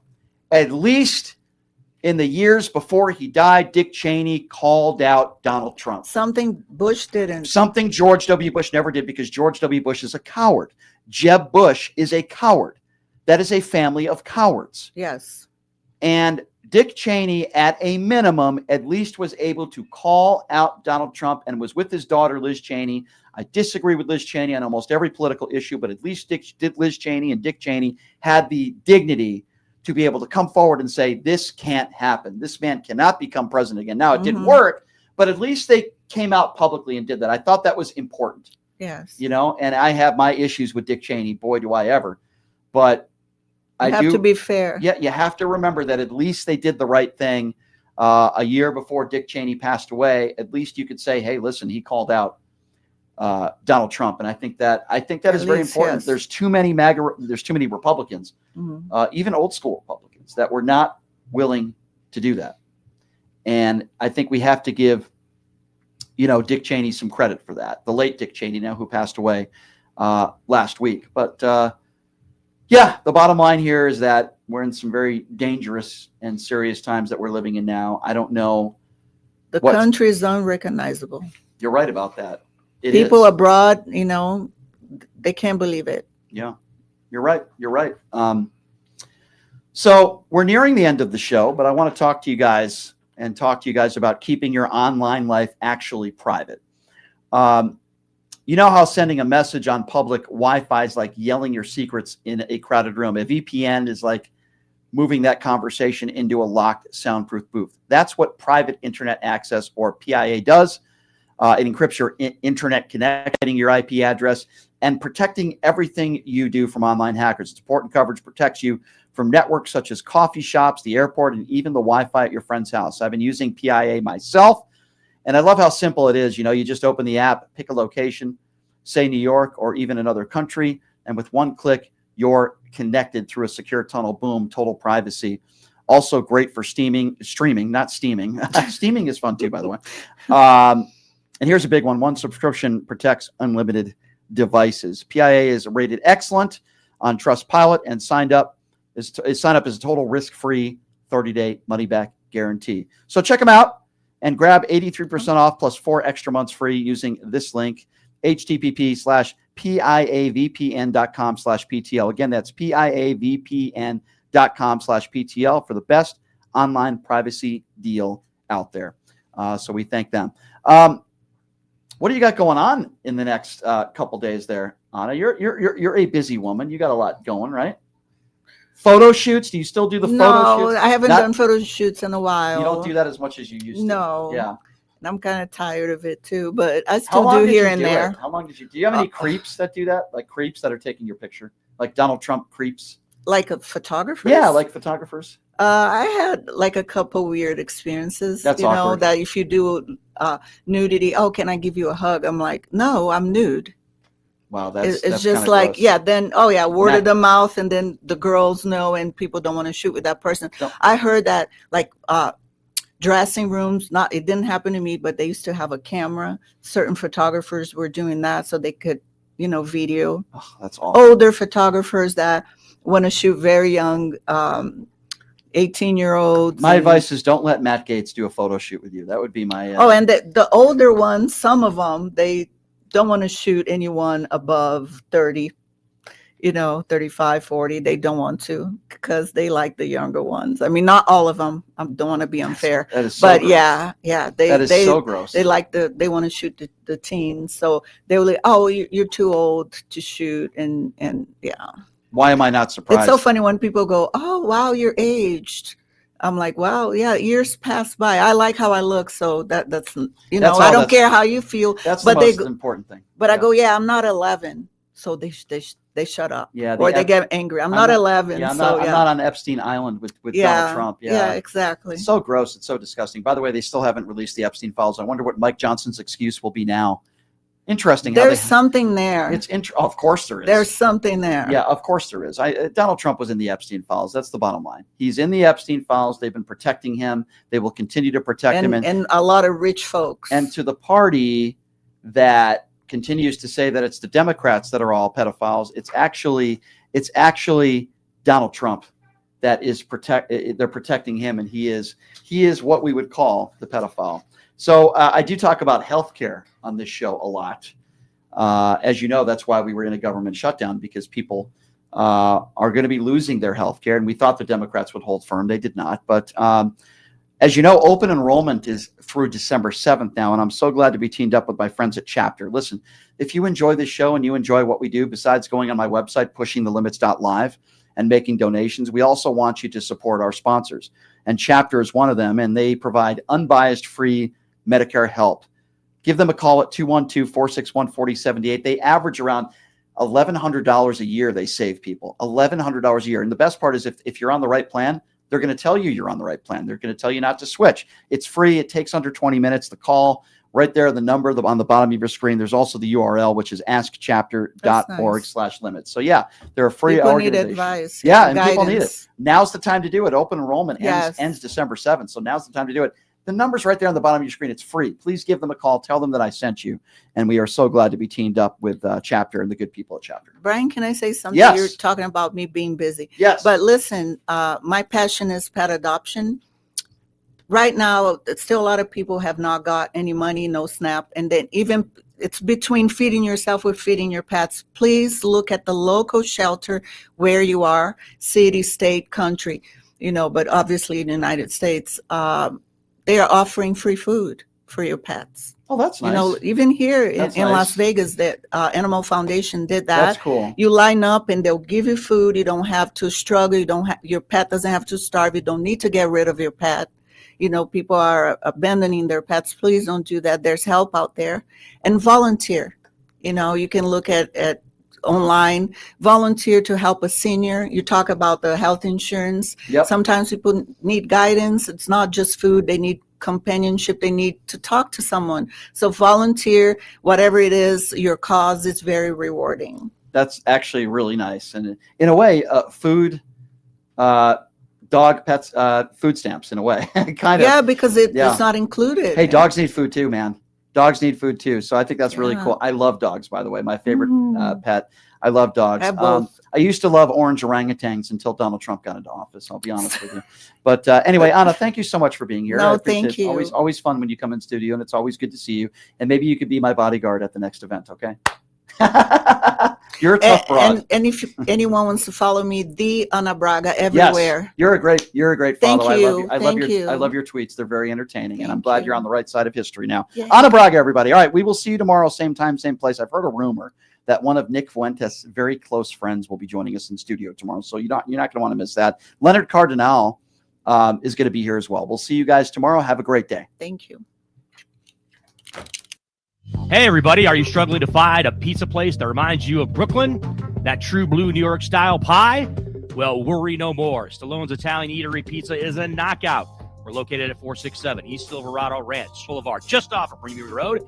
at least in the years before he died, Dick Cheney called out Donald Trump. Something Bush didn't. Something George W. Bush never did because George W. Bush is a coward. Jeb Bush is a coward. That is a family of cowards. Yes. And Dick Cheney, at a minimum, at least was able to call out Donald Trump and was with his daughter, Liz Cheney. I disagree with Liz Cheney on almost every political issue, but at least Liz Cheney and Dick Cheney had the dignity to be able to come forward and say, this can't happen. This man cannot become president again. Now, it didn't work, but at least they came out publicly and did that. I thought that was important. Yes. You know, and I have my issues with Dick Cheney. Boy, do I ever. But You have to be fair. Yeah, you have to remember that at least they did the right thing a year before Dick Cheney passed away. At least you could say, "Hey, listen, he called out Donald Trump," and I think that is very important. Yes. There's too many there's too many Republicans, even old school Republicans, that were not willing to do that. And I think we have to give, Dick Cheney some credit for that. The late Dick Cheney, now, who passed away last week, but. Yeah, the bottom line here is that we're in some very dangerous and serious times that we're living in now. I don't know. The country is unrecognizable. You're right about that. People abroad, they can't believe it. Yeah, you're right. You're right. So we're nearing the end of the show, but I want to talk to you guys about keeping your online life actually private. You know how sending a message on public Wi-Fi is like yelling your secrets in a crowded room. A VPN is like moving that conversation into a locked, soundproof booth. That's what private internet access, or PIA, does. It encrypts your internet connecting your IP address and protecting everything you do from online hackers. It's important coverage, protects you from networks such as coffee shops, the airport, and even the Wi-Fi at your friend's house. I've been using PIA myself. And I love how simple it is. You just open the app, pick a location, say New York or even another country, and with one click, you're connected through a secure tunnel. Boom, total privacy. Also great for streaming, not steaming. Steaming is fun too, by the way. And here's a big one. One subscription protects unlimited devices. PIA is rated excellent on Trustpilot, and sign up is a total risk-free 30-day money-back guarantee. So check them out and grab 83% off plus 4 extra months free using this link, http:/piavpn.com/PTL. Again, that's piavpn.com/PTL for the best online privacy deal out there. So we thank them. What do you got going on in the next couple days there, Anna? You're a busy woman. You got a lot going, right? Photo shoots? Do you still do the photo shoots? No, I haven't done photo shoots in a while. You don't do that as much as you used to. No. Yeah. And I'm kind of tired of it too, but I still do here and there. How long did you do? You have any creeps that do that? Like creeps that are taking your picture? Like Donald Trump creeps? Like a photographer? Yeah, like photographers. I had like a couple weird experiences. That's awkward. That if you do nudity, can I give you a hug? I'm like, no, I'm nude. Wow, it's that's just kinda like, gross. yeah, then, word of the mouth, and then the girls know and people don't want to shoot with that person. No. I heard that like dressing rooms, it didn't happen to me, but they used to have a camera. Certain photographers were doing that so they could, video. Oh, that's awesome. Older photographers that want to shoot very young 18-year-olds. My advice is don't let Matt Gaetz do a photo shoot with you. That would be my. And the older ones, some of them, they don't want to shoot anyone above 30, 35, 40. They don't want to because they like the younger ones. I mean, not all of them. I don't want to be unfair. That is so but gross. yeah. That is so gross. They they want to shoot the teens. So they were like, you're too old to shoot. And yeah. Why am I not surprised? It's so funny when people go, oh, wow, you're aged. I'm like, wow, yeah, years pass by. I like how I look, so that's I don't care how you feel. That's but the most important thing. But I go, I'm not 11, so they shut up. Yeah, or they get angry. I'm not 11. Yeah, I'm so not on Epstein Island with Donald Trump. Yeah, exactly. It's so gross. It's so disgusting. By the way, they still haven't released the Epstein files. I wonder what Mike Johnson's excuse will be now. Interesting. There's something there. Of course there is. There's something there. Yeah, of course there is. Donald Trump was in the Epstein files. That's the bottom line. He's in the Epstein files. They've been protecting him. They will continue to protect him. And a lot of rich folks. And to the party that continues to say that it's the Democrats that are all pedophiles, it's actually Donald Trump that is they're protecting him, and he is what we would call the pedophile. So I do talk about healthcare on this show a lot. As you know, that's why we were in a government shutdown, because people are going to be losing their health care. And we thought the Democrats would hold firm. They did not. But as you know, open enrollment is through December 7th now. And I'm so glad to be teamed up with my friends at Chapter. Listen, if you enjoy this show and you enjoy what we do, besides going on my website, pushingthelimits.live, and making donations, we also want you to support our sponsors. And Chapter is one of them, and they provide unbiased free Medicare help. Give them a call at 212-461-4078. They average around $1,100 a year they save people. $1,100 a year. And the best part is if you're on the right plan, they're going to tell you you're on the right plan. They're going to tell you not to switch. It's free. It takes under 20 minutes. The call right there, the number on the bottom of your screen. There's also the URL, which is askchapter.org/limits. So yeah, they're a free People organization. need advice. Yeah, and guidance. people need it. Now's the time to do it. Open enrollment Yes. ends December 7th. So now's the time to do it. The number's right there on the bottom of your screen. It's free. Please give them a call. Tell them that I sent you. And we are so glad to be teamed up with Chapter and the good people at Chapter. Brian, can I say something? Yes. You're talking about me being busy. Yes. But listen, my passion is pet adoption. Right now, still a lot of people have not got any money, no SNAP. And then even it's between feeding yourself or feeding your pets. Please look at the local shelter where you are, city, state, country, but obviously in the United States, they are offering free food for your pets. Oh, that's nice. Even here in That's Las nice. Vegas, that Animal Foundation did that. That's cool. You line up and they'll give you food. You don't have to struggle. Your pet doesn't have to starve. You don't need to get rid of your pet. People are abandoning their pets. Please don't do that. There's help out there. And volunteer. You can look at online, volunteer to help a senior. You talk about the health insurance. Yep. Sometimes people need guidance. It's not just food. They need companionship. They need to talk to someone. So volunteer, whatever it is, your cause is very rewarding. That's actually really nice. And in a way, food, dog, pets, food stamps in a way. kind of. Yeah, because it's not included. Hey, dogs need food too, man. Dogs need food too. So I think that's really Yeah. cool. I love dogs, by the way. My favorite pet. I love dogs. I have both. I used to love orange orangutans until Donald Trump got into office. I'll be honest with you. But anyway, Anna, thank you so much for being here. No, I appreciate thank it. you. Always fun when you come in studio, and it's always good to see you. And maybe you could be my bodyguard at the next event, okay? You're a tough broad. And if anyone wants to follow me, the Ana Braga everywhere. Yes, you're a great Thank follow. you. I Thank you. love your tweets. They're very entertaining, and I'm glad you're on the right side of history now. Yay. Ana Braga, everybody. All right, we will see you tomorrow, same time, same place. I've heard a rumor that one of Nick Fuentes' very close friends will be joining us in studio tomorrow, so you're not going to want to miss that. Leonard Cardinal is going to be here as well. We'll see you guys tomorrow. Have a great day. Thank you. Hey, everybody, are you struggling to find a pizza place that reminds you of Brooklyn? That true blue New York style pie? Well, worry no more. Stallone's Italian Eatery Pizza is a knockout. We're located at 467 East Silverado Ranch Boulevard, just off of Premier Road.